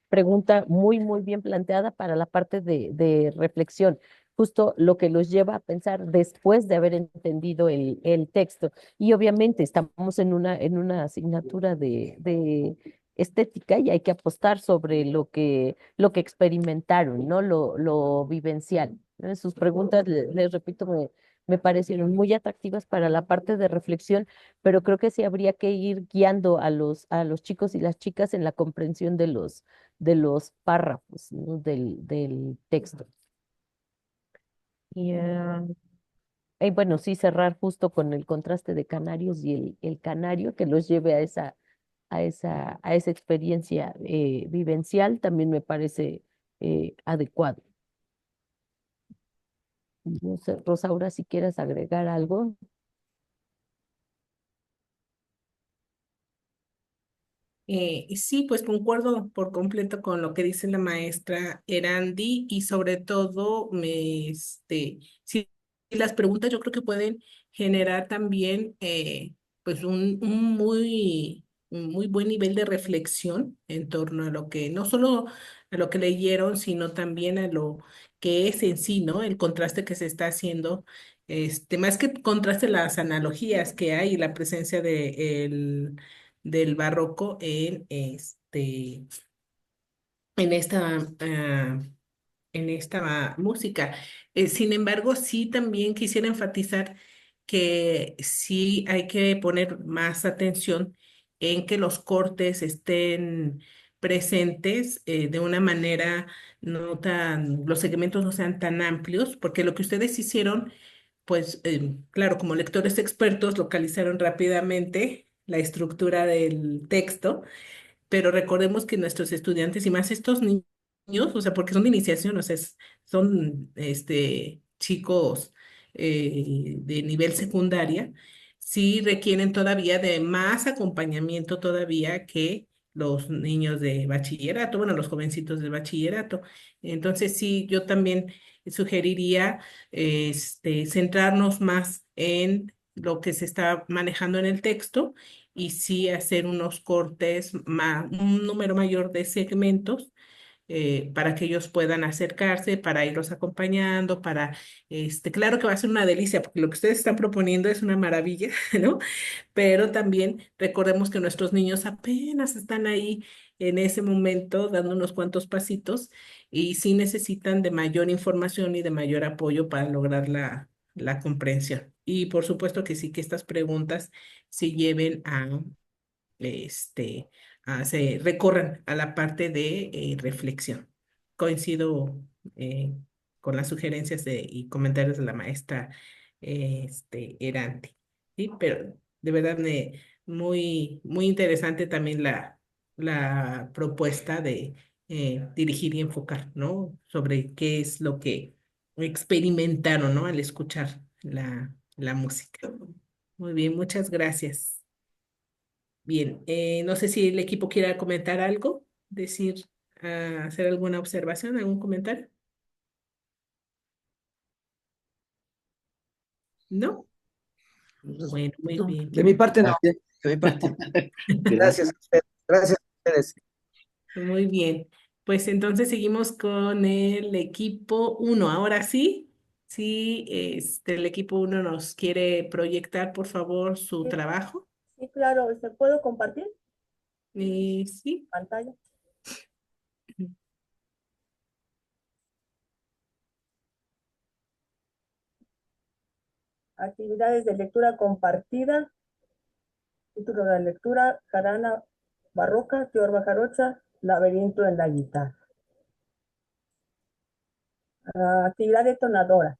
pregunta muy bien planteada para la parte de reflexión, justo lo que los lleva a pensar después de haber entendido el texto. Y obviamente estamos en una asignatura de estética y hay que apostar sobre lo que experimentaron, ¿no? Lo vivencial. ¿No? Sus preguntas, les repito, me parecieron muy atractivas para la parte de reflexión, pero creo que sí habría que ir guiando a los chicos y las chicas en la comprensión de los párrafos, ¿no? Del texto. Y, bueno, sí, cerrar justo con el contraste de canarios y el canario que los lleve a esa experiencia vivencial también me parece adecuado. No sé, Rosaura, si quieres agregar algo. Sí, pues concuerdo por completo con lo que dice la maestra Erandi y sobre todo, sí, las preguntas yo creo que pueden generar también pues un muy buen nivel de reflexión en torno a lo que, no solo a lo que leyeron, sino también a lo que es en sí, ¿no? El contraste que se está haciendo, más que contraste las analogías que hay, la presencia del barroco en en esta música. Sin embargo, sí también quisiera enfatizar que sí hay que poner más atención en que los cortes estén presentes de una manera no tan, los segmentos no sean tan amplios, porque lo que ustedes hicieron, pues claro, como lectores expertos, localizaron rápidamente la estructura del texto, pero recordemos que nuestros estudiantes y más estos niños, o sea, porque son de iniciación, o sea, son chicos de nivel secundaria, sí requieren todavía de más acompañamiento todavía que los niños de bachillerato, bueno, los jovencitos de bachillerato. Entonces, sí, yo también sugeriría centrarnos más en lo que se está manejando en el texto y sí hacer unos cortes, un número mayor de segmentos para que ellos puedan acercarse, para irlos acompañando, claro que va a ser una delicia, porque lo que ustedes están proponiendo es una maravilla, ¿no? Pero también recordemos que nuestros niños apenas están ahí en ese momento dando unos cuantos pasitos y sí necesitan de mayor información y de mayor apoyo para lograr la comprensión. Y por supuesto que sí que estas preguntas sí lleven este, se recorran a la parte de reflexión. Coincido con las sugerencias y comentarios de la maestra Erante, ¿sí? Pero de verdad muy interesante también la propuesta de dirigir y enfocar, ¿no? Sobre qué es lo que experimentaron, ¿no? Al escuchar la música. Muy bien, muchas gracias. Bien, no sé si el equipo quiera comentar algo, decir, hacer alguna observación, algún comentario. ¿No? Bueno, muy No, bien. de mi parte no, Gracias. de mi parte. Gracias Gracias. a ustedes, gracias a ustedes. Muy bien. Pues entonces seguimos con el equipo uno. Ahora sí, sí, el equipo uno nos quiere proyectar, por favor, su Sí, trabajo. sí, claro, ¿se puedo compartir Sí. pantalla? Actividades de lectura compartida. Título de la lectura: Jarana Barroca, Teorba Jarocha, Laberinto en la guitarra. Actividad detonadora: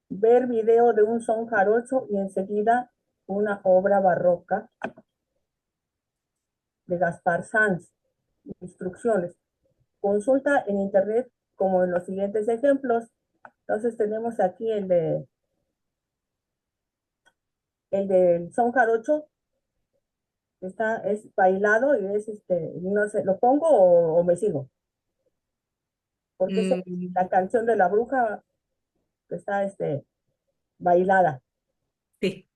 ver video de un son jarocho y enseguida una obra barroca de Gaspar Sanz. Instrucciones: consulta en internet como en los siguientes ejemplos. Entonces tenemos aquí el del son jarocho, es bailado y es no sé, ¿lo pongo o me sigo? Porque es la canción de la bruja que está bailada. Sí,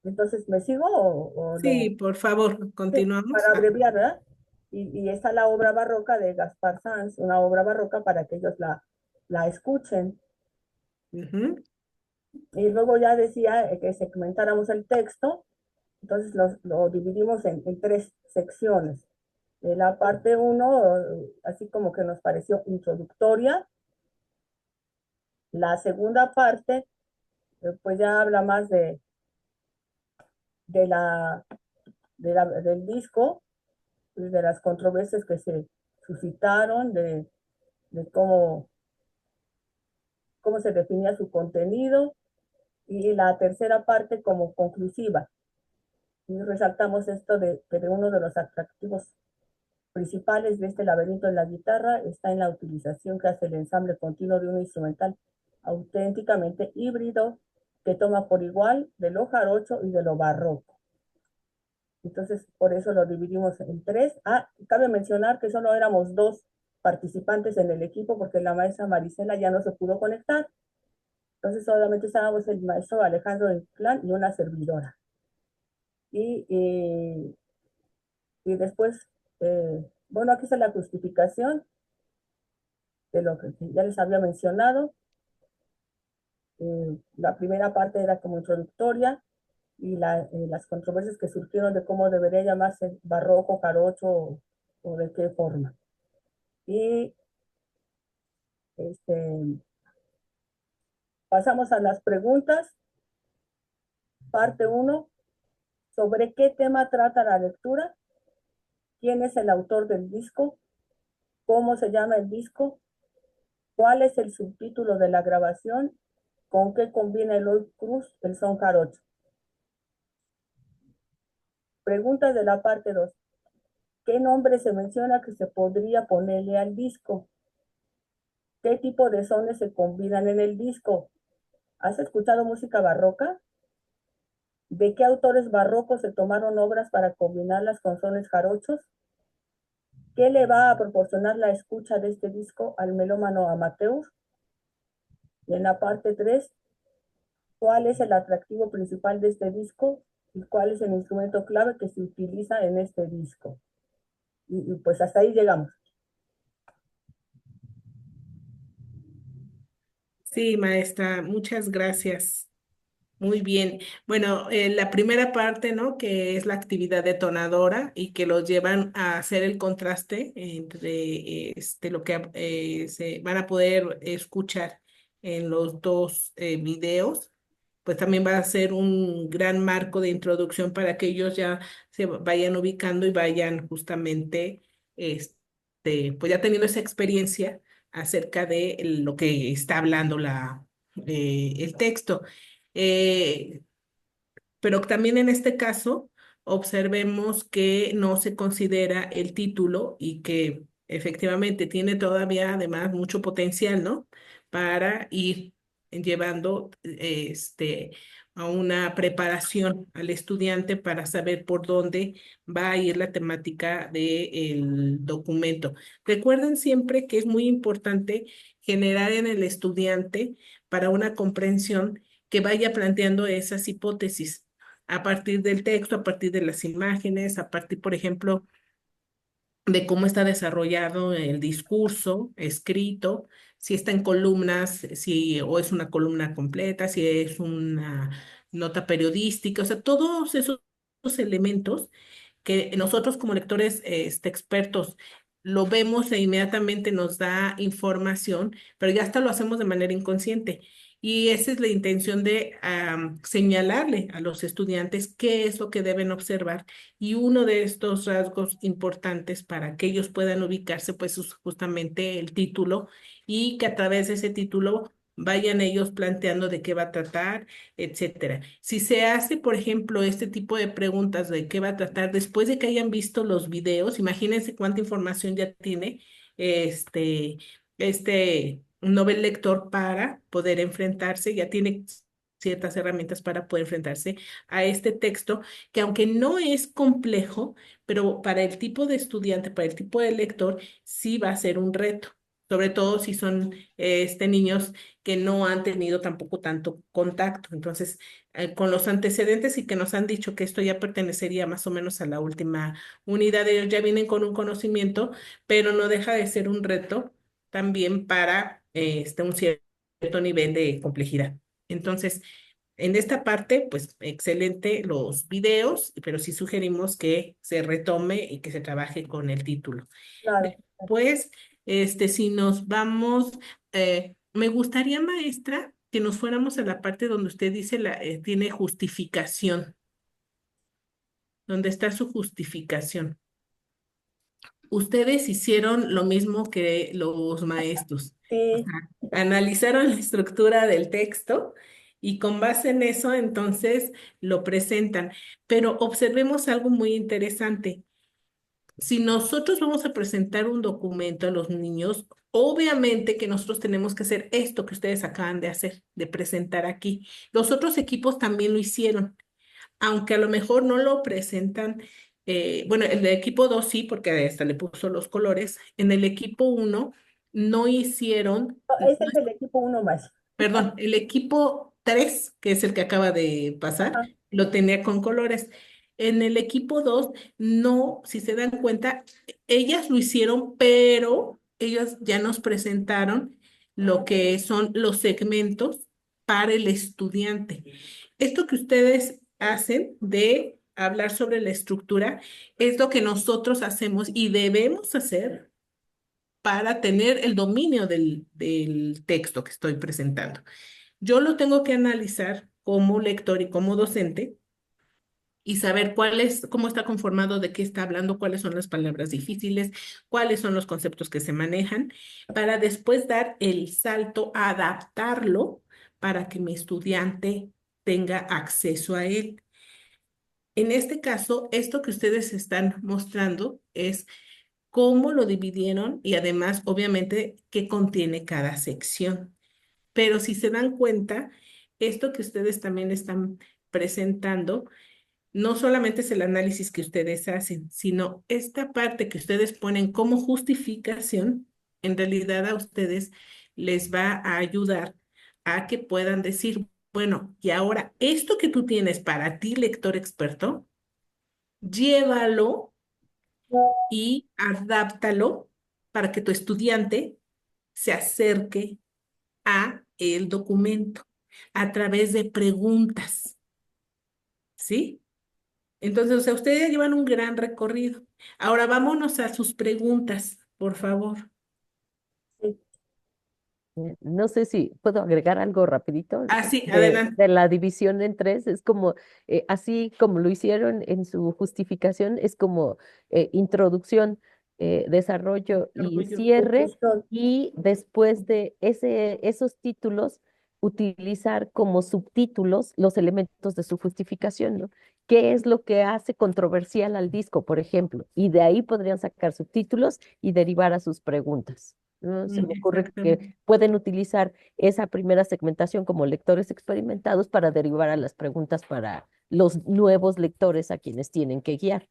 Entonces, ¿me sigo o sí, no? por favor, Sí, continuamos. para abreviar, ¿verdad? Y está la obra barroca de Gaspar Sanz, una obra barroca para que ellos la escuchen. Ujú. Y luego ya decía que segmentáramos el texto, entonces lo dividimos en tres secciones. La parte 1, así como que nos pareció introductoria. La segunda parte, pues ya habla más de la, del disco, de las controversias que se suscitaron, de cómo se definía su contenido. y la tercera parte como conclusiva. Y resaltamos esto de que uno de los atractivos principales de este laberinto en la guitarra está en la utilización que hace el ensamble continuo de un instrumental auténticamente híbrido que toma por igual de lo jarocho y de lo barroco. Entonces, por eso lo dividimos en tres. Cabe mencionar que solo éramos dos participantes en el equipo porque la maestra Marisela ya no se pudo conectar. Entonces, solamente estábamos el maestro Alejandro Inclán y una servidora. Y después, bueno, aquí está la justificación de lo que ya les había mencionado. La primera parte era como introductoria y las controversias que surgieron de cómo debería llamarse barroco, jarocho o de qué forma. Y pasamos a las preguntas. Parte 1. ¿Sobre qué tema trata la lectura? ¿Quién es el autor del disco? ¿Cómo se llama el disco? ¿Cuál es el subtítulo de la grabación? ¿Con qué combina Eloy Cruz el son jarocho? Preguntas de la parte 2. ¿Qué nombre se menciona que se podría ponerle al disco? ¿Qué tipo de sones se combinan en el disco? ¿Has escuchado música barroca? ¿De qué autores barrocos se tomaron obras para combinarlas con sones jarochos? ¿Qué le va a proporcionar la escucha de este disco al melómano amateur? Y en la parte 3, ¿cuál es el atractivo principal de este disco? ¿Y cuál es el instrumento clave que se utiliza en este disco? Y pues hasta ahí llegamos. Sí, maestra, muchas gracias. Muy bien. Bueno, la primera parte, ¿no? Que es la actividad detonadora y que los llevan a hacer el contraste entre lo que se van a poder escuchar en los dos videos, pues también va a ser un gran marco de introducción para que ellos ya se vayan ubicando y vayan justamente, pues ya teniendo esa experiencia acerca de lo que está hablando el texto. Eh, pero también en este caso, observemos que no se considera el título y que efectivamente tiene todavía además mucho potencial, ¿no? Para ir llevando a una preparación al estudiante para saber por dónde va a ir la temática del documento. Recuerden siempre que es muy importante generar en el estudiante para una comprensión que vaya planteando esas hipótesis a partir del texto, a partir de las imágenes, a partir, por ejemplo, de cómo está desarrollado el discurso escrito, si está en columnas, si o es una columna completa, si es una nota periodística, o sea, todos esos elementos que nosotros como lectores expertos lo vemos e inmediatamente nos da información, pero ya hasta lo hacemos de manera inconsciente. Y esa es la intención de señalarle a los estudiantes qué es lo que deben observar. Y uno de estos rasgos importantes para que ellos puedan ubicarse, pues es justamente el título y que a través de ese título vayan ellos planteando de qué va a tratar, etcétera. Si se hace, por ejemplo, este tipo de preguntas de qué va a tratar después de que hayan visto los videos, imagínense cuánta información ya tiene un novel lector para poder enfrentarse, ya tiene ciertas herramientas para poder enfrentarse a este texto, que aunque no es complejo, pero para el tipo de estudiante, para el tipo de lector, sí va a ser un reto. Sobre todo si son niños que no han tenido tampoco tanto contacto. Entonces, con los antecedentes y que nos han dicho que esto ya pertenecería más o menos a la última unidad, ellos ya vienen con un conocimiento, pero no deja de ser un reto también para un cierto nivel de complejidad. Entonces, en esta parte, pues excelente los videos, pero sí sugerimos que se retome y que se trabaje con el título. Claro. Después, si nos vamos, me gustaría, maestra, que nos fuéramos a la parte donde usted dice tiene justificación, donde está su justificación. Ustedes hicieron lo mismo que los maestros. O Sí, sea, analizaron la estructura del texto Y con base en eso, entonces lo presentan. Pero observemos algo muy interesante. Si nosotros vamos a presentar un documento a los niños, obviamente que nosotros tenemos que hacer esto que ustedes acaban de hacer, de presentar aquí. Los otros equipos también lo hicieron, aunque a lo mejor no lo presentan. Bueno, el de equipo 2 sí, porque hasta le puso los colores. En el equipo 1 no hicieron, No, ese es el equipo 1 más. perdón, el equipo 3, que es el que acaba de pasar, Ajá. lo tenía con colores. En el equipo 2 no, si se dan cuenta, ellas lo hicieron, pero ellos ya nos presentaron lo que son los segmentos para el estudiante. Esto que ustedes hacen de hablar sobre la estructura es lo que nosotros hacemos y debemos hacer para tener el dominio del texto que estoy presentando. Yo lo tengo que analizar como lector y como docente y saber cuál es, cómo está conformado, de qué está hablando, cuáles son las palabras difíciles, cuáles son los conceptos que se manejan, para después dar el salto a adaptarlo para que mi estudiante tenga acceso a él. En este caso, esto que ustedes están mostrando es cómo lo dividieron y además, obviamente, qué contiene cada sección. Pero si se dan cuenta, esto que ustedes también están presentando, no solamente es el análisis que ustedes hacen, sino esta parte que ustedes ponen como justificación, en realidad a ustedes les va a ayudar a que puedan decir, bueno, y ahora esto que tú tienes para ti, lector experto, llévalo y adáptalo para que tu estudiante se acerque a el documento a través de preguntas, ¿sí? Entonces, o sea, ustedes ya llevan un gran recorrido. Ahora vámonos a sus preguntas, por favor. No sé si puedo agregar algo rapidito Ah, sí, adelante. de la división en tres. Es como, así como lo hicieron en su justificación, es como introducción, desarrollo y Desarrollo. cierre. Conclusión. Y después de esos títulos, utilizar como subtítulos los elementos de su justificación, ¿no? ¿Qué es lo que hace controversial al disco, por ejemplo? Y de ahí podrían sacar subtítulos y derivar a sus preguntas, ¿no? Se me ocurre Exactamente. que pueden utilizar esa primera segmentación como lectores experimentados para derivar a las preguntas para los nuevos lectores a quienes tienen que guiar.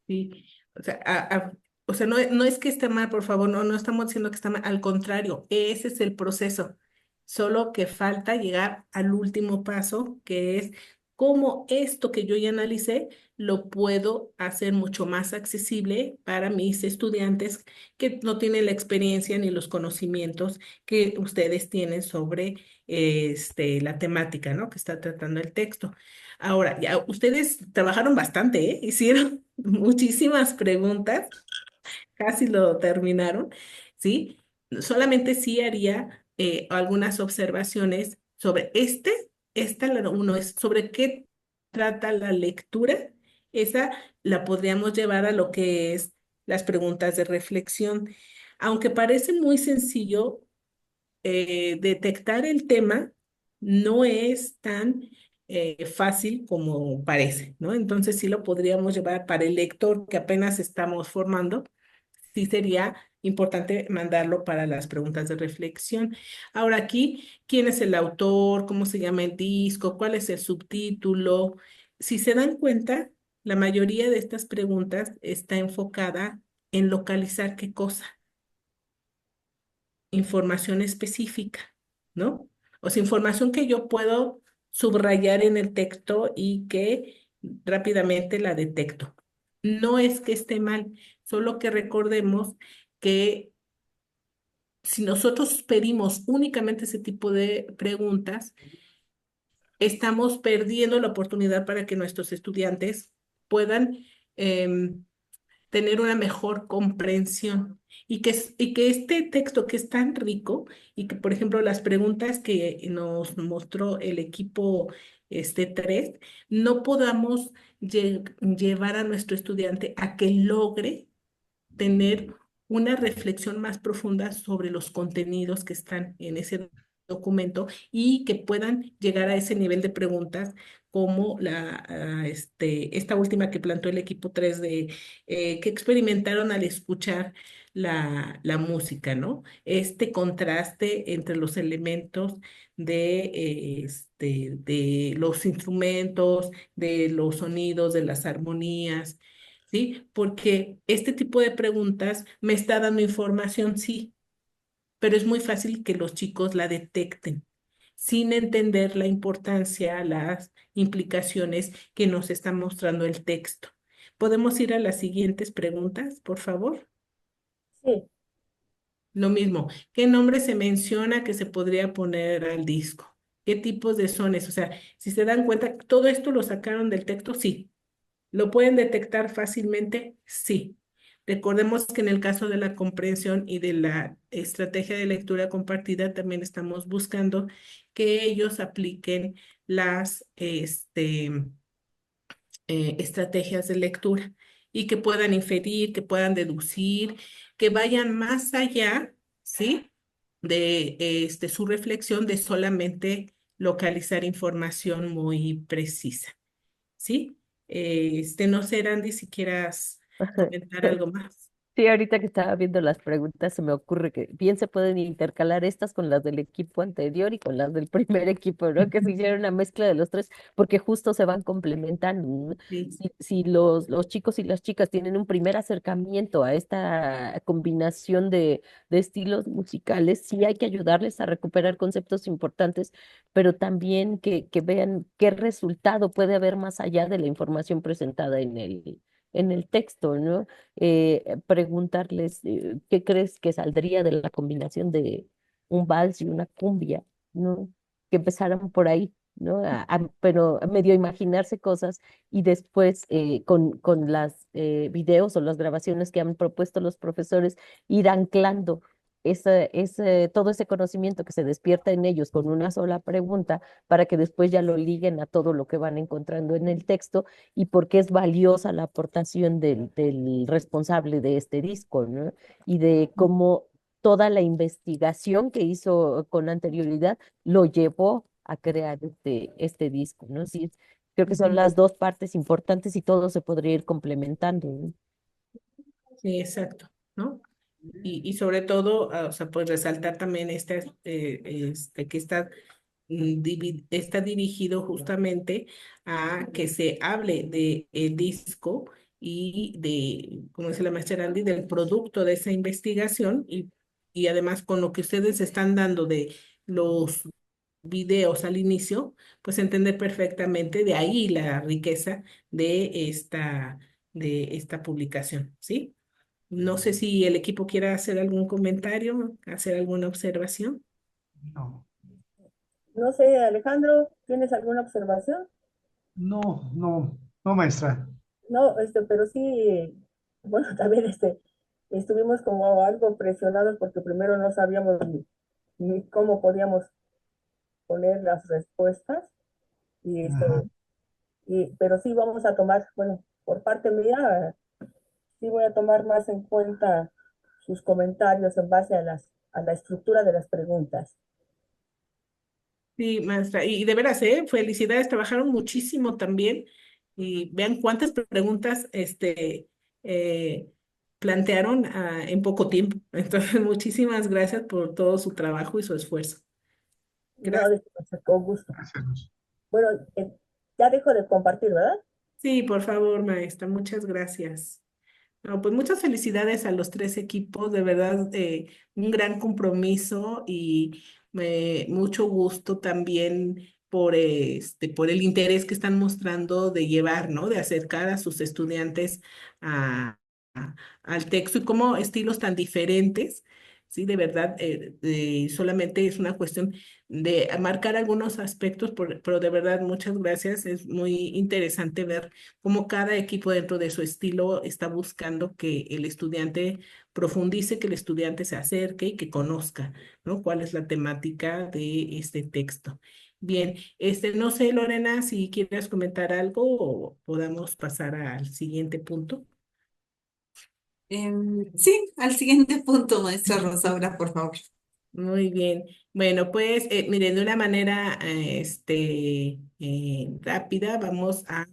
Sí, o sea, o sea, no es que esté mal, por favor, no estamos diciendo que está mal, al contrario, ese es el proceso, solo que falta llegar al último paso, que es cómo esto que yo ya analicé lo puedo hacer mucho más accesible para mis estudiantes que no tienen la experiencia ni los conocimientos que ustedes tienen sobre la temática, ¿no? Que está tratando el texto. Ahora, ya ustedes trabajaron bastante, ¿eh? Hicieron muchísimas preguntas, casi lo terminaron, ¿sí? Solamente sí haría algunas observaciones sobre esta la uno es sobre qué trata la lectura. Esa la podríamos llevar a lo que es las preguntas de reflexión. Aunque parece muy sencillo, detectar el tema no es tan fácil como parece, ¿no? Entonces sí lo podríamos llevar para el lector que apenas estamos formando, sí sería importante mandarlo para las preguntas de reflexión. Ahora aquí, ¿quién es el autor? ¿Cómo se llama el disco? ¿Cuál es el subtítulo? Si se dan cuenta, la mayoría de estas preguntas está enfocada en localizar qué cosa, información específica, ¿no? O sea, información que yo puedo subrayar en el texto y que rápidamente la detecto. No es que esté mal, solo que recordemos que si nosotros pedimos únicamente ese tipo de preguntas, estamos perdiendo la oportunidad para que nuestros estudiantes puedan tener una mejor comprensión y que este texto que es tan rico y que, por ejemplo, las preguntas que nos mostró el equipo 3, no podamos llevar a nuestro estudiante a que logre tener una reflexión más profunda sobre los contenidos que están en ese documento y que puedan llegar a ese nivel de preguntas como esta última que planteó el equipo 3 de que experimentaron al escuchar la música, ¿no? Este contraste entre los elementos de los instrumentos, de los sonidos, de las armonías, ¿sí? Porque este tipo de preguntas me está dando información, sí, pero es muy fácil que los chicos la detecten sin entender la importancia, las implicaciones que nos está mostrando el texto. ¿Podemos ir a las siguientes preguntas, por favor? Sí, Lo mismo, ¿qué nombre se menciona que se podría poner al disco? ¿Qué tipos de sones? O sea, si se dan cuenta, todo esto lo sacaron del texto, sí. ¿Lo pueden detectar fácilmente? Sí. Recordemos que en el caso de la comprensión y de la estrategia de lectura compartida, también estamos buscando que ellos apliquen las estrategias de lectura y que puedan inferir, que puedan deducir, que vayan más allá, ¿sí? De su reflexión de solamente localizar información muy precisa. ¿Sí? No sé, Andy, si quieras comentar algo más. Sí, ahorita que estaba viendo las preguntas, se me ocurre que bien se pueden intercalar estas con las del equipo anterior y con las del primer equipo, ¿no? Que se hiciera una mezcla de los tres, porque justo se van complementando, ¿no? Sí, Si los chicos y las chicas tienen un primer acercamiento a esta combinación de estilos musicales, sí hay que ayudarles a recuperar conceptos importantes, pero también que vean qué resultado puede haber más allá de la información presentada en el texto, ¿no? Preguntarles qué crees que saldría de la combinación de un vals y una cumbia, ¿no? Que empezaran por ahí, ¿no? Pero a medio imaginarse cosas y después con las videos o las grabaciones que han propuesto los profesores, ir anclando todo ese conocimiento que se despierta en ellos con una sola pregunta para que después ya lo liguen a todo lo que van encontrando en el texto y por qué es valiosa la aportación del responsable de este disco, ¿no? Y de cómo toda la investigación que hizo con anterioridad lo llevó a crear este disco, ¿no? Sí, creo que son las dos partes importantes y todo se podría ir complementando, ¿no? Sí, exacto, ¿no? Y sobre todo, o sea, pues resaltar también que está dirigido justamente a que se hable de el disco y de, como dice la maestra Andy, del producto de esa investigación y además con lo que ustedes están dando de los videos al inicio, pues entender perfectamente de ahí la riqueza de esta publicación, ¿sí? No sé si el equipo quiera hacer algún comentario, hacer alguna observación. No, no sé, Alejandro, ¿tienes alguna observación? no, maestra. No, pero sí, bueno, también estuvimos como algo presionados porque primero no sabíamos ni cómo podíamos poner las respuestas y Ajá. pero sí vamos a tomar, bueno, por parte mía, sí voy a tomar más en cuenta sus comentarios en base a la estructura de las preguntas. Sí, maestra, y de veras, felicidades, trabajaron muchísimo también y vean cuántas preguntas eh, plantearon en poco tiempo. Entonces, muchísimas gracias por todo su trabajo y su esfuerzo. No, Gracias. con gusto. Gracias. Bueno, ya dejo de compartir, ¿verdad? Sí, por favor, maestra, muchas gracias. No, pues muchas felicidades a los tres equipos, de verdad, un gran compromiso y mucho gusto también por el interés que están mostrando de llevar, ¿no? De acercar a sus estudiantes a, al texto y cómo estilos tan diferentes, ¿sí? De verdad, solamente es una cuestión de marcar algunos aspectos, pero de verdad, muchas gracias. Es muy interesante ver cómo cada equipo dentro de su estilo está buscando que el estudiante profundice, que el estudiante se acerque y que conozca, ¿no? Cuál es la temática de este texto. Bien, no sé, Lorena, si quieres comentar algo o podamos pasar al siguiente punto. Sí, al siguiente punto, maestra Rosaura, por favor. Muy bien. Bueno, pues miren, de una manera rápida vamos a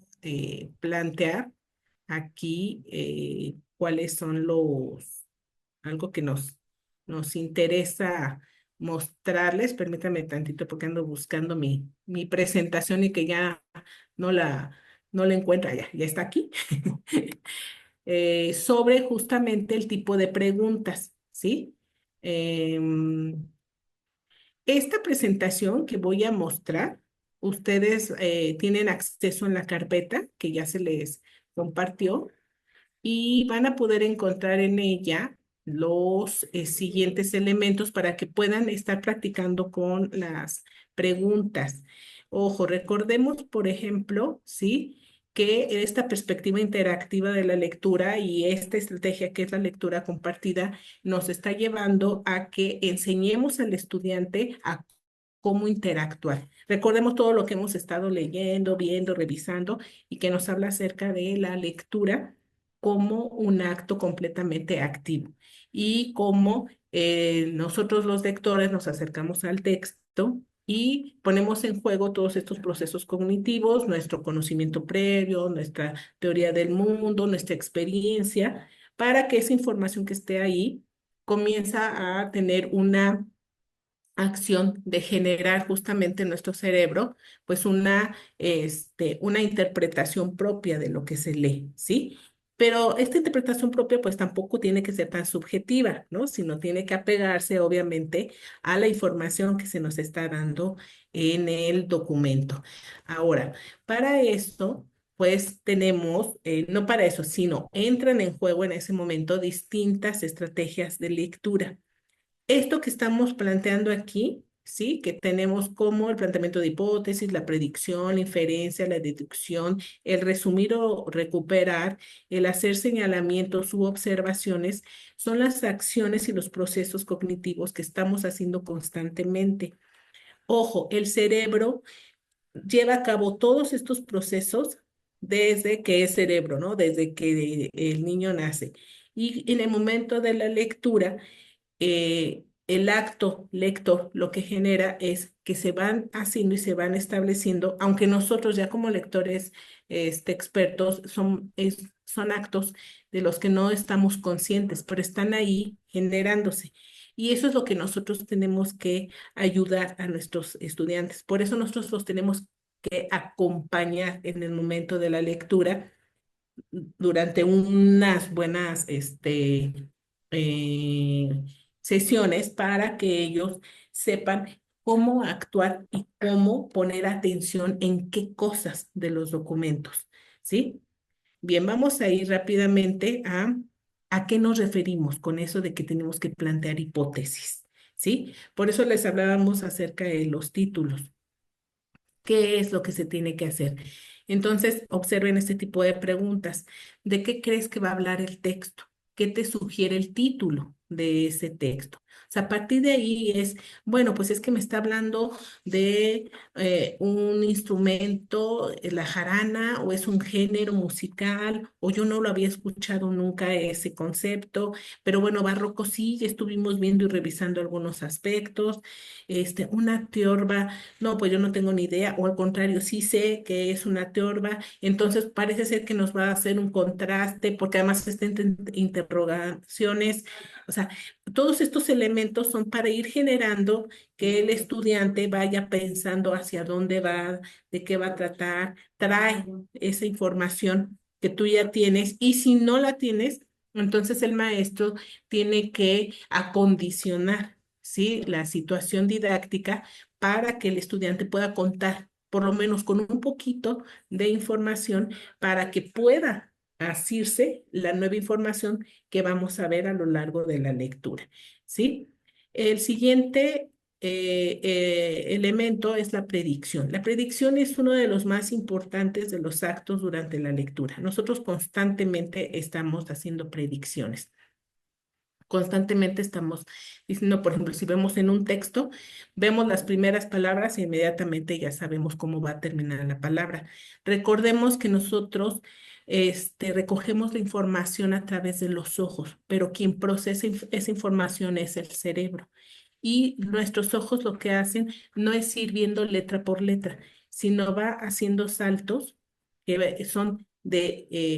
plantear aquí cuáles son algo que nos interesa mostrarles. Permítanme tantito porque ando buscando mi presentación y que ya no la, no la encuentro. Ya está aquí. Sobre justamente el tipo de preguntas, ¿sí? Em, Esta presentación que voy a mostrar, ustedes tienen acceso en la carpeta que ya se les compartió y van a poder encontrar en ella los siguientes elementos para que puedan estar practicando con las preguntas. Ojo, recordemos, por ejemplo, ¿sí? Que esta perspectiva interactiva de la lectura y esta estrategia que es la lectura compartida nos está llevando a que enseñemos al estudiante a cómo interactuar. Recordemos todo lo que hemos estado leyendo, viendo, revisando y que nos habla acerca de la lectura como un acto completamente activo y cómo nosotros los lectores nos acercamos al texto y ponemos en juego todos estos procesos cognitivos, nuestro conocimiento previo, nuestra teoría del mundo, nuestra experiencia, para que esa información que esté ahí comienza a tener una acción de generar justamente en nuestro cerebro, pues una interpretación propia de lo que se lee, ¿sí? Pero esta interpretación propia pues tampoco tiene que ser tan subjetiva, ¿no? Sino tiene que apegarse obviamente a la información que se nos está dando en el documento. Ahora, para esto, pues tenemos, no para eso, sino entran en juego en ese momento distintas estrategias de lectura. Esto que estamos planteando aquí, ¿sí? Que tenemos como el planteamiento de hipótesis, la predicción, la inferencia, la deducción, el resumir o recuperar, el hacer señalamientos u observaciones, son las acciones y los procesos cognitivos que estamos haciendo constantemente. Ojo, el cerebro lleva a cabo todos estos procesos desde que es cerebro, ¿no? Desde que el niño nace. Y en el momento de la lectura, el acto lector lo que genera es que se van haciendo y se van estableciendo, aunque nosotros ya como lectores expertos son actos de los que no estamos conscientes, pero están ahí generándose. Y eso es lo que nosotros tenemos que ayudar a nuestros estudiantes. Por eso nosotros los tenemos que acompañar en el momento de la lectura durante unas buenas eh, sesiones para que ellos sepan cómo actuar y cómo poner atención en qué cosas de los documentos, ¿sí? Bien, vamos a ir rápidamente a qué nos referimos con eso de que tenemos que plantear hipótesis, ¿sí? Por eso les hablábamos acerca de los títulos. ¿Qué es lo que se tiene que hacer? Entonces, observen este tipo de preguntas. ¿De qué crees que va a hablar el texto? ¿Qué te sugiere el título de ese texto? O sea, a partir de ahí es, bueno, pues es que me está hablando de un instrumento, la jarana, o es un género musical, o yo no lo había escuchado nunca ese concepto, pero bueno, barroco sí, ya estuvimos viendo y revisando algunos aspectos. Una teorba. No, pues yo no tengo ni idea, o al contrario, sí sé que es una teorba, entonces parece ser que nos va a hacer un contraste, porque además están interrogaciones, o sea, todos estos elementos son para ir generando que el estudiante vaya pensando hacia dónde va, de qué va a tratar, trae esa información que tú ya tienes, y si no la tienes, entonces el maestro tiene que acondicionar, ¿sí? La situación didáctica para que el estudiante pueda contar por lo menos con un poquito de información para que pueda asirse la nueva información que vamos a ver a lo largo de la lectura, ¿sí? El siguiente elemento es la predicción. La predicción es uno de los más importantes de los actos durante la lectura. Nosotros constantemente estamos haciendo predicciones. Constantemente estamos diciendo, por ejemplo, si vemos en un texto, vemos las primeras palabras e inmediatamente ya sabemos cómo va a terminar la palabra. Recordemos que nosotros recogemos la información a través de los ojos, pero quien procesa esa información es el cerebro. y nuestros ojos lo que hacen no es ir viendo letra por letra, sino va haciendo saltos que son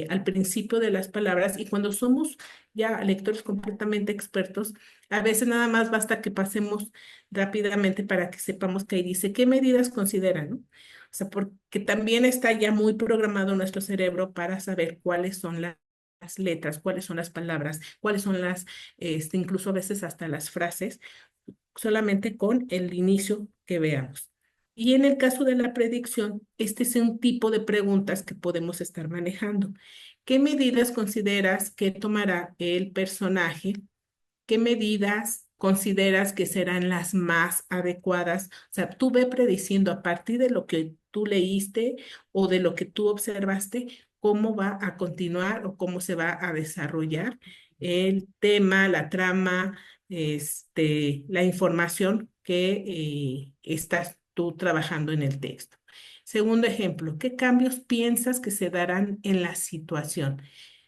al principio de las palabras, y cuando somos ya lectores completamente expertos, a veces nada más basta que pasemos rápidamente para que sepamos que ahí dice qué medidas consideran, ¿no? O sea, porque también está ya muy programado nuestro cerebro para saber cuáles son las letras, cuáles son las palabras, cuáles son incluso a veces hasta las frases, solamente con el inicio que veamos. Y en el caso de la predicción, este es un tipo de preguntas que podemos estar manejando. ¿Qué medidas consideras que tomará el personaje? ¿Qué medidas consideras que serán las más adecuadas? O sea, tú ve prediciendo a partir de lo que tú leíste o de lo que tú observaste, cómo va a continuar o cómo se va a desarrollar el tema, la trama, la información que estás tú trabajando en el texto. Segundo ejemplo, ¿qué cambios piensas que se darán en la situación?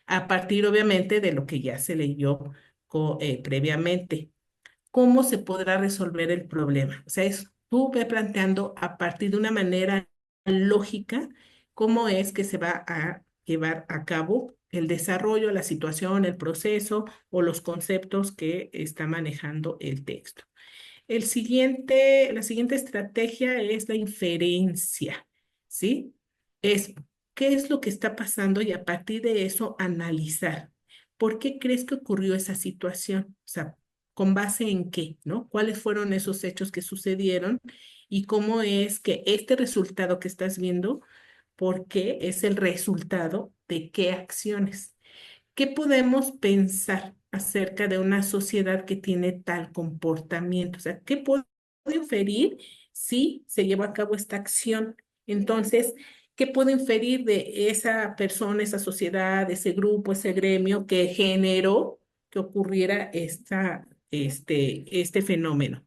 A partir, obviamente, de lo que ya se leyó previamente. ¿Cómo se podrá resolver el problema? O sea, tú ve planteando a partir de una manera lógica cómo es que se va a llevar a cabo el desarrollo, la situación, el proceso o los conceptos que está manejando el texto. La siguiente estrategia es la inferencia, ¿sí? Es qué es lo que está pasando y a partir de eso analizar. ¿Por qué crees que ocurrió esa situación? O sea, ¿con base en qué, no? ¿Cuáles fueron esos hechos que sucedieron y cómo es que este resultado que estás viendo, por qué es el resultado de qué acciones? ¿Qué podemos pensar acerca de una sociedad que tiene tal comportamiento? O sea, ¿qué puedo inferir si se lleva a cabo esta acción? Entonces, ¿qué puedo inferir de esa persona, esa sociedad, ese grupo, ese gremio que generó que ocurriera este fenómeno?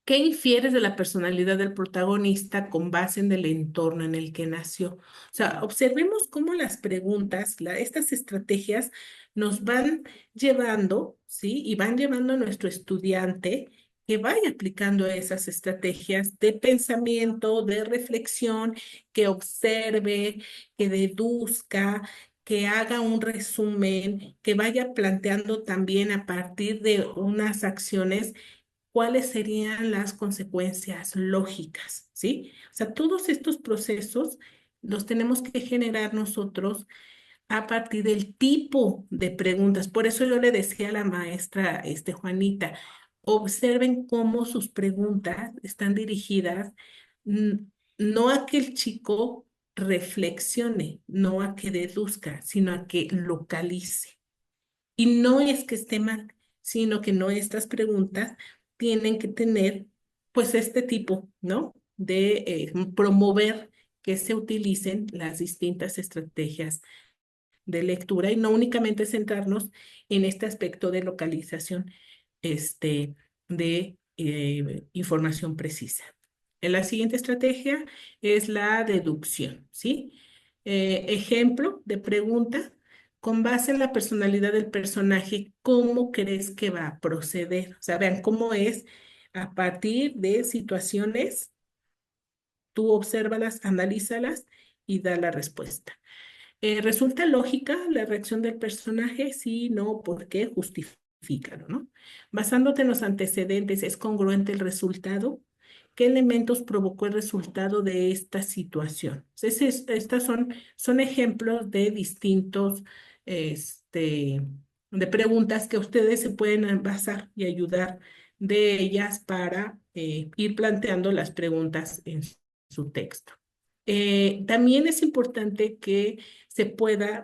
¿Qué infieres de la personalidad del protagonista con base en el entorno en el que nació? O sea, observemos cómo las preguntas, estas estrategias nos van llevando, ¿sí? Y van llevando a nuestro estudiante que vaya aplicando esas estrategias de pensamiento, de reflexión, que observe, que deduzca, que haga un resumen, que vaya planteando también a partir de unas acciones cuáles serían las consecuencias lógicas, ¿sí? O sea, todos estos procesos los tenemos que generar nosotros a partir del tipo de preguntas. Por eso yo le decía a la maestra Juanita, observen cómo sus preguntas están dirigidas mm, no a que el chico reflexione, no a que deduzca, sino a que localice. Y no es que esté mal, sino que nuestras preguntas tienen que tener, pues, este tipo, ¿no? De promover que se utilicen las distintas estrategias de lectura y no únicamente centrarnos en este aspecto de localización, de información precisa. La siguiente estrategia es la deducción, ¿sí? Ejemplo de pregunta. Con base en la personalidad del personaje, ¿cómo crees que va a proceder? O sea, vean cómo es a partir de situaciones, tú obsérvalas, analízalas y da la respuesta. ¿Resulta lógica la reacción del personaje? Sí, no, ¿por qué? Justifícalo, ¿no? Basándote en los antecedentes, ¿es congruente el resultado? ¿Qué elementos provocó el resultado de esta situación? Estas son ejemplos de distintos, de preguntas que ustedes se pueden basar y ayudar de ellas para ir planteando las preguntas en su texto. También es importante que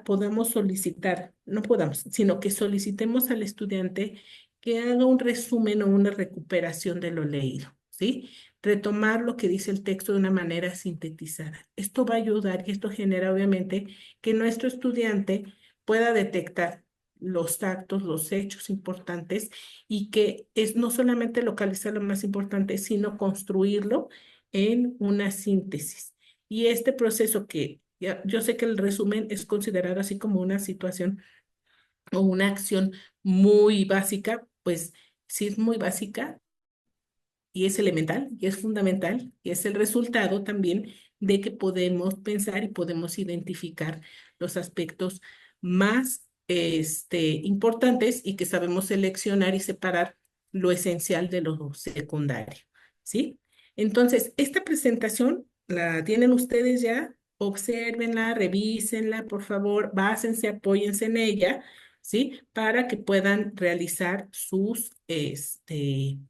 podamos solicitar, no podamos, sino que solicitemos al estudiante que haga un resumen o una recuperación de lo leído, ¿sí? Retomar lo que dice el texto de una manera sintetizada. Esto va a ayudar y esto genera obviamente que nuestro estudiante pueda detectar los actos, los hechos importantes y que es no solamente localizar lo más importante, sino construirlo en una síntesis. Y este proceso yo sé que el resumen es considerado así como una situación o una acción muy básica, pues sí es muy básica y es elemental y es fundamental y es el resultado también de que podemos pensar y podemos identificar los aspectos más importantes y que sabemos seleccionar y separar lo esencial de lo secundario, ¿sí? Entonces, esta presentación la tienen ustedes ya, obsérvenla, revísenla, por favor, básense, apóyense en ella, ¿sí? Para que puedan realizar sus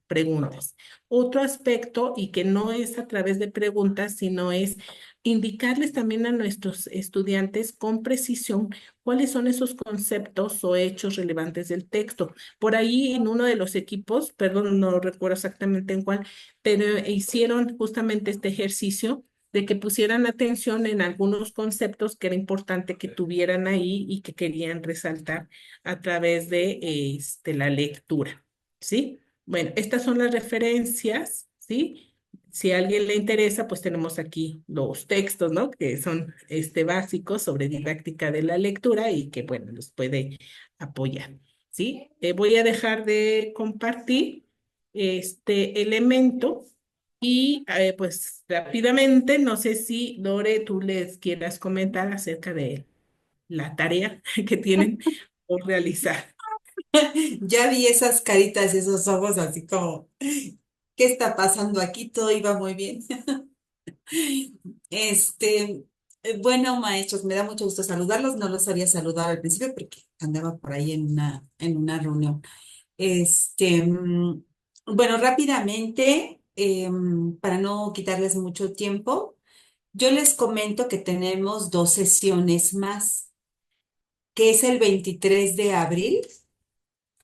preguntas. Otro aspecto, y que no es a través de preguntas, sino es indicarles también a nuestros estudiantes con precisión cuáles son esos conceptos o hechos relevantes del texto. Por ahí en uno de los equipos, perdón, no recuerdo exactamente en cuál, pero hicieron justamente este ejercicio de que pusieran atención en algunos conceptos que era importante que tuvieran ahí y que querían resaltar a través de la lectura, ¿sí? Bueno, estas son las referencias, ¿sí? Si a alguien le interesa, pues tenemos aquí los textos, ¿no? Que son básicos sobre didáctica de la lectura y que, bueno, los puede apoyar, ¿sí? Voy a dejar de compartir este elemento y, pues, rápidamente, no sé si, Lore, tú les quieras comentar acerca de la tarea que tienen por realizar. Ya vi esas caritas y esos ojos así como, ¿qué está pasando aquí? Todo iba muy bien. Bueno, maestros, me da mucho gusto saludarlos. No los había saludado al principio porque andaba por ahí en una reunión. Bueno, rápidamente, para no quitarles mucho tiempo, yo les comento que tenemos 2 sesiones más, que es el 23 de abril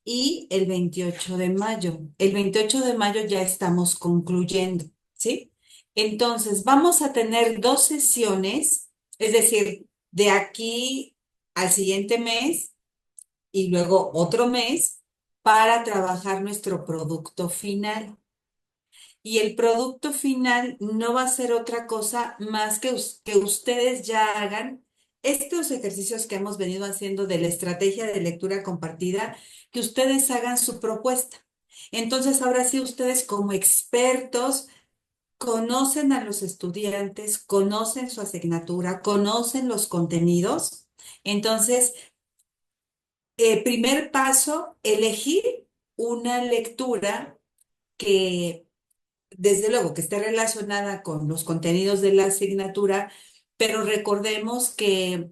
y el 28 de mayo. El 28 de mayo ya estamos concluyendo, ¿sí? Entonces, vamos a tener 2 sesiones, es decir, de aquí al siguiente mes y luego otro mes para trabajar nuestro producto final. Y el producto final no va a ser otra cosa más que ustedes ya hagan estos ejercicios que hemos venido haciendo de la estrategia de lectura compartida, que ustedes hagan su propuesta. Entonces, ahora sí, ustedes como expertos conocen a los estudiantes, conocen su asignatura, conocen los contenidos. Entonces, primer paso, elegir una lectura que desde luego que esté relacionada con los contenidos de la asignatura, pero recordemos que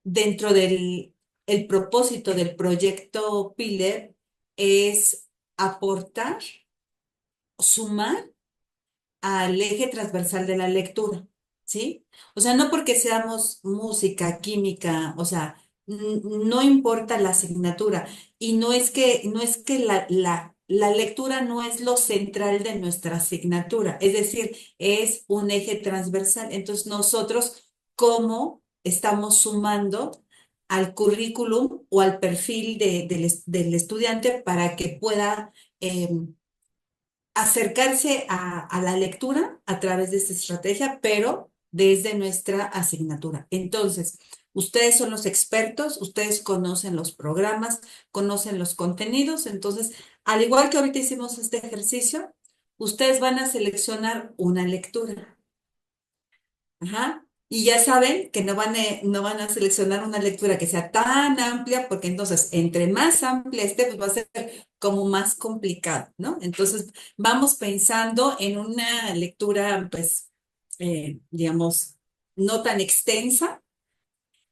dentro del el propósito del proyecto PILER es aportar, sumar al eje transversal de la lectura, ¿sí? O sea, no porque seamos música, química, o sea, no importa la asignatura y no es que la lectura no es lo central de nuestra asignatura, es decir, es un eje transversal. Entonces, nosotros, ¿cómo estamos sumando al currículum o al perfil del estudiante para que pueda acercarse a la lectura a través de esta estrategia, pero desde nuestra asignatura? Entonces, ustedes son los expertos, ustedes conocen los programas, conocen los contenidos, entonces, al igual que ahorita hicimos este ejercicio, ustedes van a seleccionar una lectura. Ajá. Y ya saben que no van a seleccionar una lectura que sea tan amplia, porque entonces, entre más amplia esté, pues va a ser como más complicado, ¿no? Entonces, vamos pensando en una lectura, pues, digamos, no tan extensa,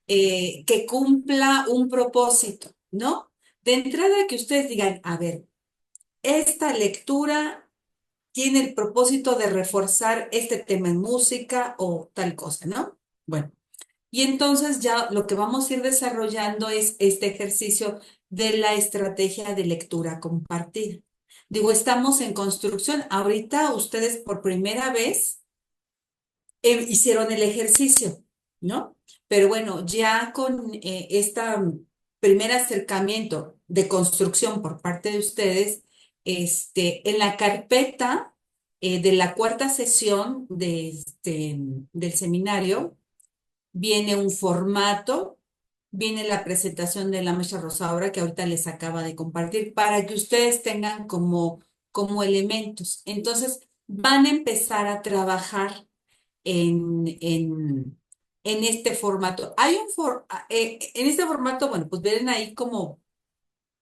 que cumpla un propósito, ¿no? De entrada, que ustedes digan, a ver, esta lectura tiene el propósito de reforzar este tema en música o tal cosa, ¿no? Bueno, y entonces ya lo que vamos a ir desarrollando es este ejercicio de la estrategia de lectura compartida. Digo, estamos en construcción. Ahorita ustedes por primera vez hicieron el ejercicio, ¿no? Pero bueno, ya con este primer acercamiento de construcción por parte de ustedes, en la carpeta de la cuarta sesión del seminario viene un formato viene la presentación de la maestra Rosaura que ahorita les acaba de compartir para que ustedes tengan como elementos. Entonces, van a empezar a trabajar en este formato. En este formato, bueno, pues ven ahí como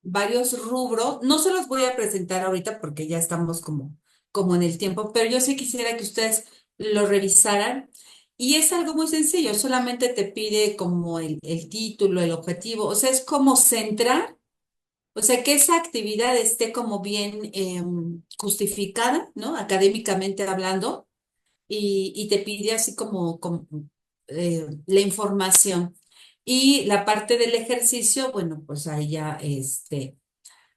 varios rubros. No se los voy a presentar ahorita porque ya estamos como en el tiempo, pero yo sí quisiera que ustedes lo revisaran. Y es algo muy sencillo, solamente te pide como el título, el objetivo, o sea, es como centrar, o sea, que esa actividad esté como bien justificada, ¿no? Académicamente hablando, y te pide así como la información. Y la parte del ejercicio, bueno, pues ahí ya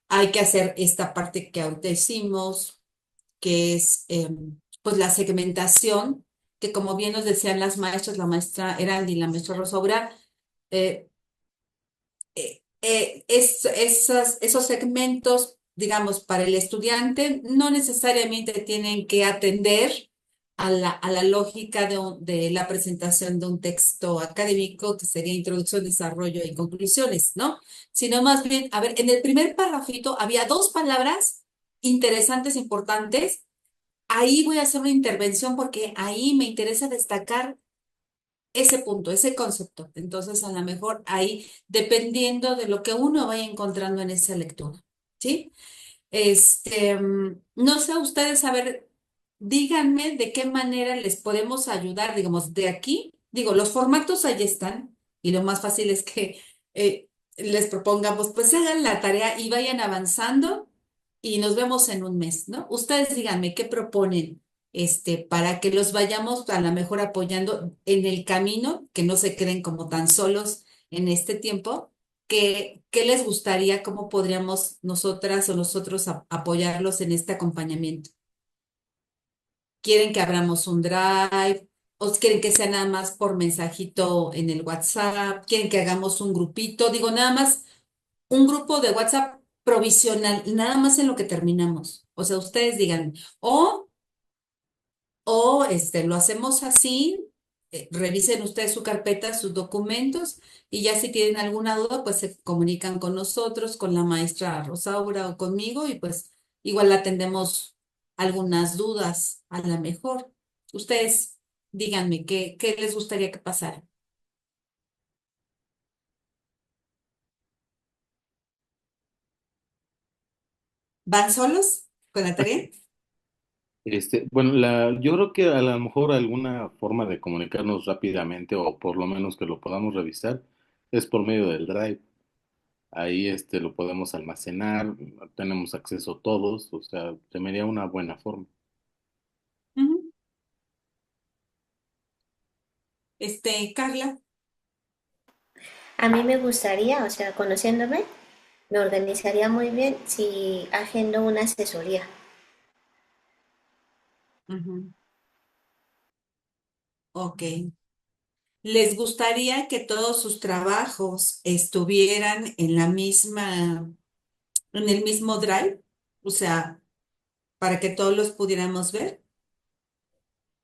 hay que hacer esta parte que ahorita hicimos, que es pues la segmentación, que como bien nos decían las maestras, la maestra Erandi y la maestra Rosaura, eh, esos segmentos, digamos, para el estudiante no necesariamente tienen que atender a la lógica de la presentación de un texto académico, que sería introducción, desarrollo y conclusiones, ¿no? Sino más bien, a ver, en el primer parrafito había dos palabras interesantes, importantes. Ahí voy a hacer una intervención porque ahí me interesa destacar ese punto, ese concepto. Entonces, a lo mejor ahí, dependiendo de lo que uno vaya encontrando en esa lectura, ¿sí? No sé ustedes, a ver, díganme de qué manera les podemos ayudar, digamos, de aquí. Digo, los formatos ahí están y lo más fácil es que les propongamos, pues hagan la tarea y vayan avanzando y nos vemos en un mes, ¿no? Ustedes díganme qué proponen, para que los vayamos a lo mejor apoyando en el camino, que no se queden como tan solos en este tiempo. ¿Qué les gustaría? ¿Cómo podríamos nosotras o nosotros apoyarlos en este acompañamiento? ¿Quieren que abramos un drive? ¿O quieren que sea nada más por mensajito en el WhatsApp? ¿Quieren que hagamos un grupito? Digo, nada más un grupo de WhatsApp provisional, nada más en lo que terminamos. O sea, ustedes digan, o lo hacemos así, revisen ustedes su carpeta, sus documentos, y ya si tienen alguna duda, pues se comunican con nosotros, con la maestra Rosaura o conmigo, y pues igual atendemos algunas dudas a la mejor. Ustedes díganme qué les gustaría que pasara. ¿Van solos con la tarea? Bueno, yo creo que a lo mejor alguna forma de comunicarnos rápidamente o por lo menos que lo podamos revisar es por medio del Drive. Ahí lo podemos almacenar, tenemos acceso todos, o sea, se me haría una buena forma. Ujú. Carla. A mí me gustaría, o sea, conociéndome, me organizaría muy bien si agendo una asesoría. Ujú. Ok. ¿Les gustaría que todos sus trabajos estuvieran en el mismo drive? O sea, para que todos los pudiéramos ver.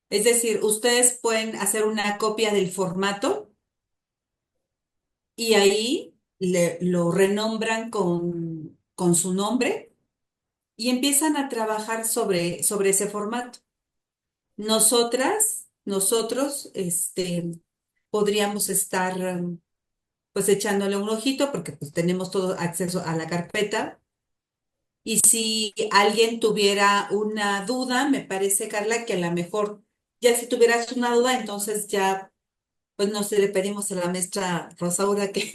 Es decir, ustedes pueden hacer una copia del formato y ahí lo renombran con su nombre y empiezan a trabajar sobre ese formato. Nosotros, podríamos estar pues echándole un ojito porque pues tenemos todo acceso a la carpeta. Y si alguien tuviera una duda, me parece, Carla, que a lo mejor ya si tuvieras una duda, entonces ya, pues no sé, le pedimos a la maestra Rosaura que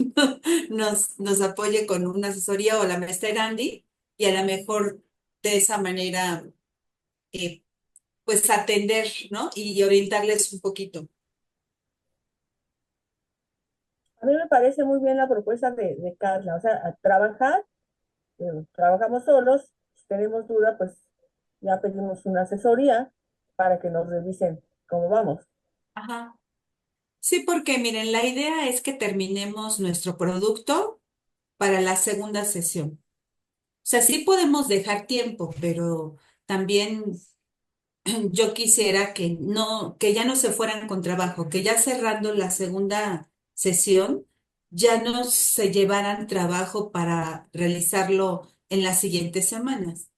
nos apoye con una asesoría o a la maestra Erandi y a lo mejor de esa manera, eh, pues atender, ¿no? Y orientarles un poquito. A mí me parece muy bien la propuesta de Carla, o sea, a trabajar, trabajamos solos, si tenemos duda, pues ya pedimos una asesoría para que nos revisen cómo vamos. Ajá. Sí, porque miren, la idea es que terminemos nuestro producto para la segunda sesión. O sea, sí podemos dejar tiempo, pero también yo quisiera que ya no se fueran con trabajo, que ya cerrando la segunda sesión, ya no se llevaran trabajo para realizarlo en las siguientes semanas,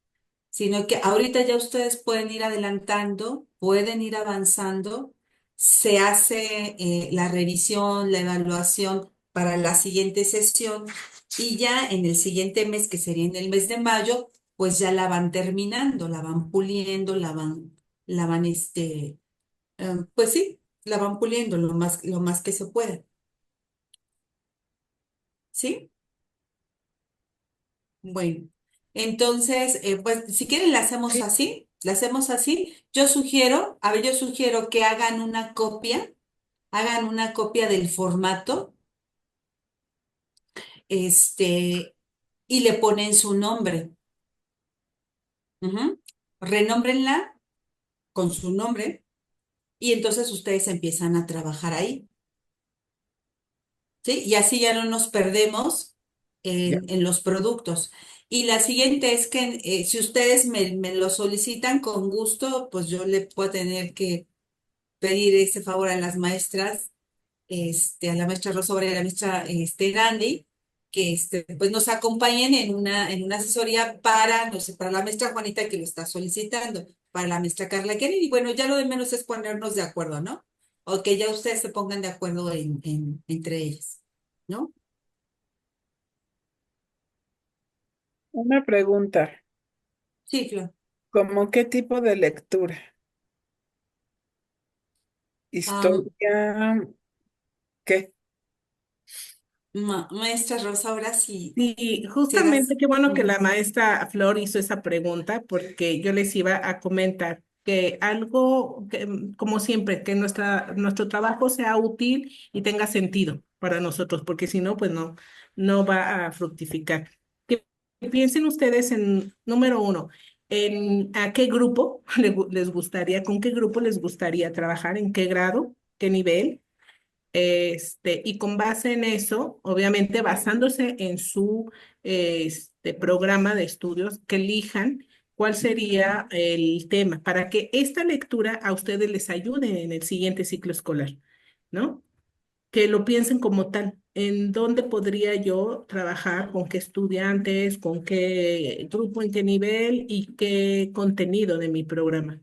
sino que ahorita ya ustedes pueden ir adelantando, pueden ir avanzando, se hace la revisión, la evaluación para la siguiente sesión y ya en el siguiente mes, que sería en el mes de mayo, pues ya la van terminando, la van puliendo, la van, pues sí, la van puliendo lo más que se pueda, ¿sí? Bueno, entonces, pues si quieren la hacemos así. Yo sugiero, a ver, yo sugiero que hagan una copia del formato, este, y le ponen su nombre. Ujú. Renómbrenla con su nombre y entonces ustedes empiezan a trabajar ahí, ¿sí? Y así ya no nos perdemos Ya. en los productos. Y la siguiente es que si ustedes me lo solicitan con gusto, pues yo le puedo tener que pedir ese favor a las maestras, a la maestra Rosa y a la maestra Gandhi, que pues nos acompañen en una asesoría para, no sé, para la maestra Juanita que lo está solicitando, para la maestra Carla Kennedy. Y bueno, ya lo de menos es ponernos de acuerdo, ¿no? O que ya ustedes se pongan de acuerdo entre ellas, ¿no? Una pregunta, Sí, claro. ¿cómo qué tipo de lectura? Am, ¿Historia? ¿Qué? Maestra Rosa, ahora sí, Sí, si hagas. justamente qué bueno que Ujú. la maestra Flor hizo esa pregunta porque yo les iba a comentar que algo, que, como siempre, que nuestro trabajo sea útil y tenga sentido para nosotros, porque si no, pues no va a fructificar. Que piensen ustedes en, número uno, en a qué grupo les gustaría, con qué grupo les gustaría trabajar, en qué grado, qué nivel. Y con base en eso, obviamente basándose en su programa de estudios, que elijan cuál sería el tema para que esta lectura a ustedes les ayude en el siguiente ciclo escolar, ¿no? Que lo piensen como tal. ¿En dónde podría yo trabajar? ¿Con qué estudiantes? ¿Con qué grupo? ¿En qué nivel? ¿Y qué contenido de mi programa?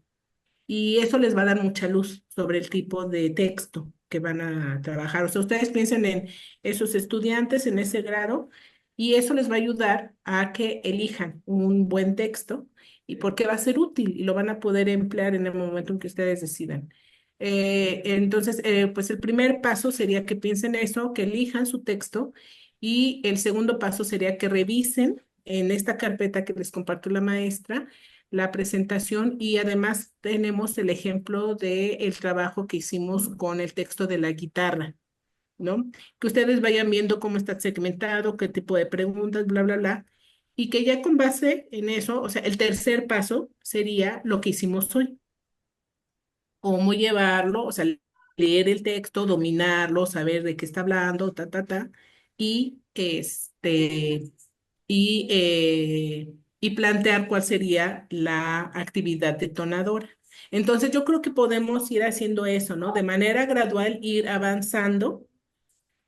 Y eso les va a dar mucha luz sobre el tipo de texto que van a trabajar. O sea, ustedes piensen en esos estudiantes en ese grado y eso les va a ayudar a que elijan un buen texto y porque va a ser útil y lo van a poder emplear en el momento en que ustedes decidan. Pues el primer paso sería que piensen eso, que elijan su texto y el segundo paso sería que revisen en esta carpeta que les compartió la maestra la presentación y además tenemos el ejemplo del trabajo que hicimos con el texto de la guitarra, ¿no? Que ustedes vayan viendo cómo está segmentado, qué tipo de preguntas, bla, bla, bla, y que ya con base en eso, o sea, el tercer paso sería lo que hicimos hoy, cómo llevarlo, o sea, leer el texto, dominarlo, saber de qué está hablando, y y, y plantear cuál sería la actividad detonadora. Entonces, yo creo que podemos ir haciendo eso, ¿no? De manera gradual, ir avanzando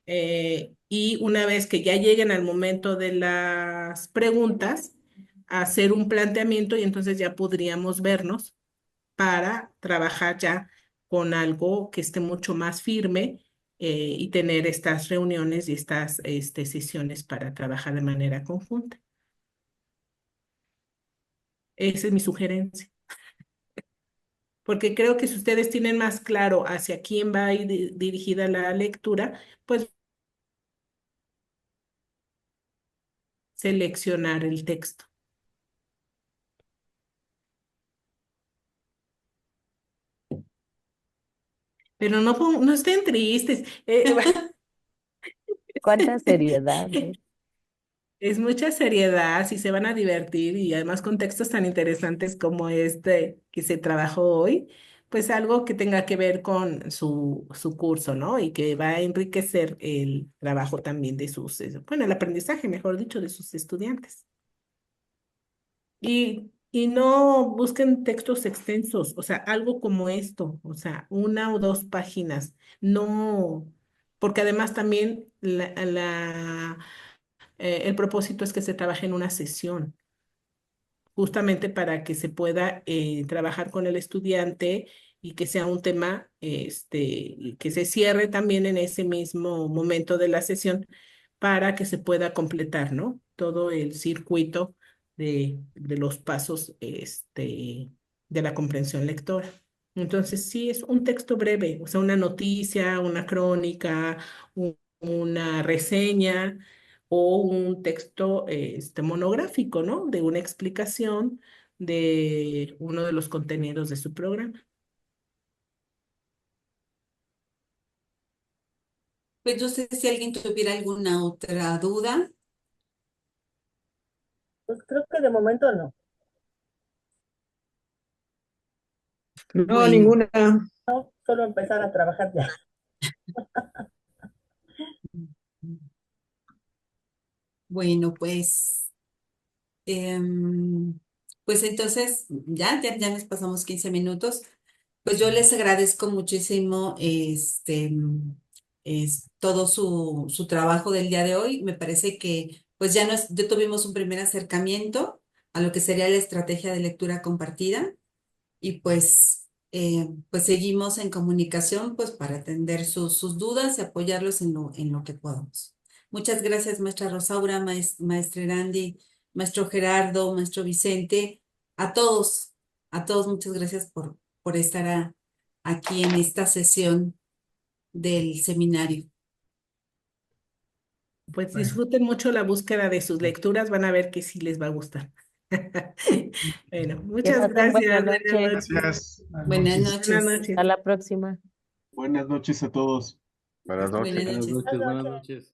y una vez que ya lleguen al momento de las preguntas, hacer un planteamiento y entonces ya podríamos vernos para trabajar ya con algo que esté mucho más firme y tener estas reuniones y estas sesiones para trabajar de manera conjunta. Esa es mi sugerencia, porque creo que si ustedes tienen más claro hacia quién va a ir dirigida la lectura, pues seleccionar el texto. Pero no estén tristes. Cuánta seriedad, ¿eh? Es mucha seriedad, si se van a divertir y además con textos tan interesantes como este que se trabajó hoy, pues algo que tenga que ver con su curso, ¿no? Y que va a enriquecer el trabajo también de bueno, el aprendizaje, mejor dicho, de sus estudiantes. Y no busquen textos extensos, o sea, algo como esto, o sea, 1 o 2 páginas, no porque además también el propósito es que se trabaje en una sesión, justamente para que se pueda trabajar con el estudiante y que sea un tema que se cierre también en ese mismo momento de la sesión para que se pueda completar, ¿no? Todo el circuito de los pasos de la comprensión lectora. Entonces, sí, es un texto breve, o sea, una noticia, una crónica, una reseña o un texto monográfico, ¿no? De una explicación de uno de los contenidos de su programa. Pues no sé si alguien tuviera alguna otra duda. Pues creo que de momento no. No, Bueno, ninguna. No, solo empezar a trabajar ya. bueno, pues entonces ya nos pasamos 15 minutos. Pues yo les agradezco muchísimo todo su trabajo del día de hoy. Me parece que pues ya tuvimos un primer acercamiento a lo que sería la estrategia de lectura compartida y pues seguimos en comunicación pues para atender sus dudas y apoyarlos en lo que podamos. Muchas gracias, maestra Rosaura, maestro Erandi, maestro Gerardo, maestro Vicente, a todos, a todos muchas gracias por estar aquí en esta sesión del seminario. Pues disfruten mucho la búsqueda de sus lecturas, van a ver que sí les va a gustar. Bueno, Que muchas pasen buena gracias. Buenas noche. noches. Gracias. Buenas Buenas noches. noches. Hasta la próxima. Buenas noches a todos. Buenas noches. Buenas Buenas noches. noches, buenas noches. noches.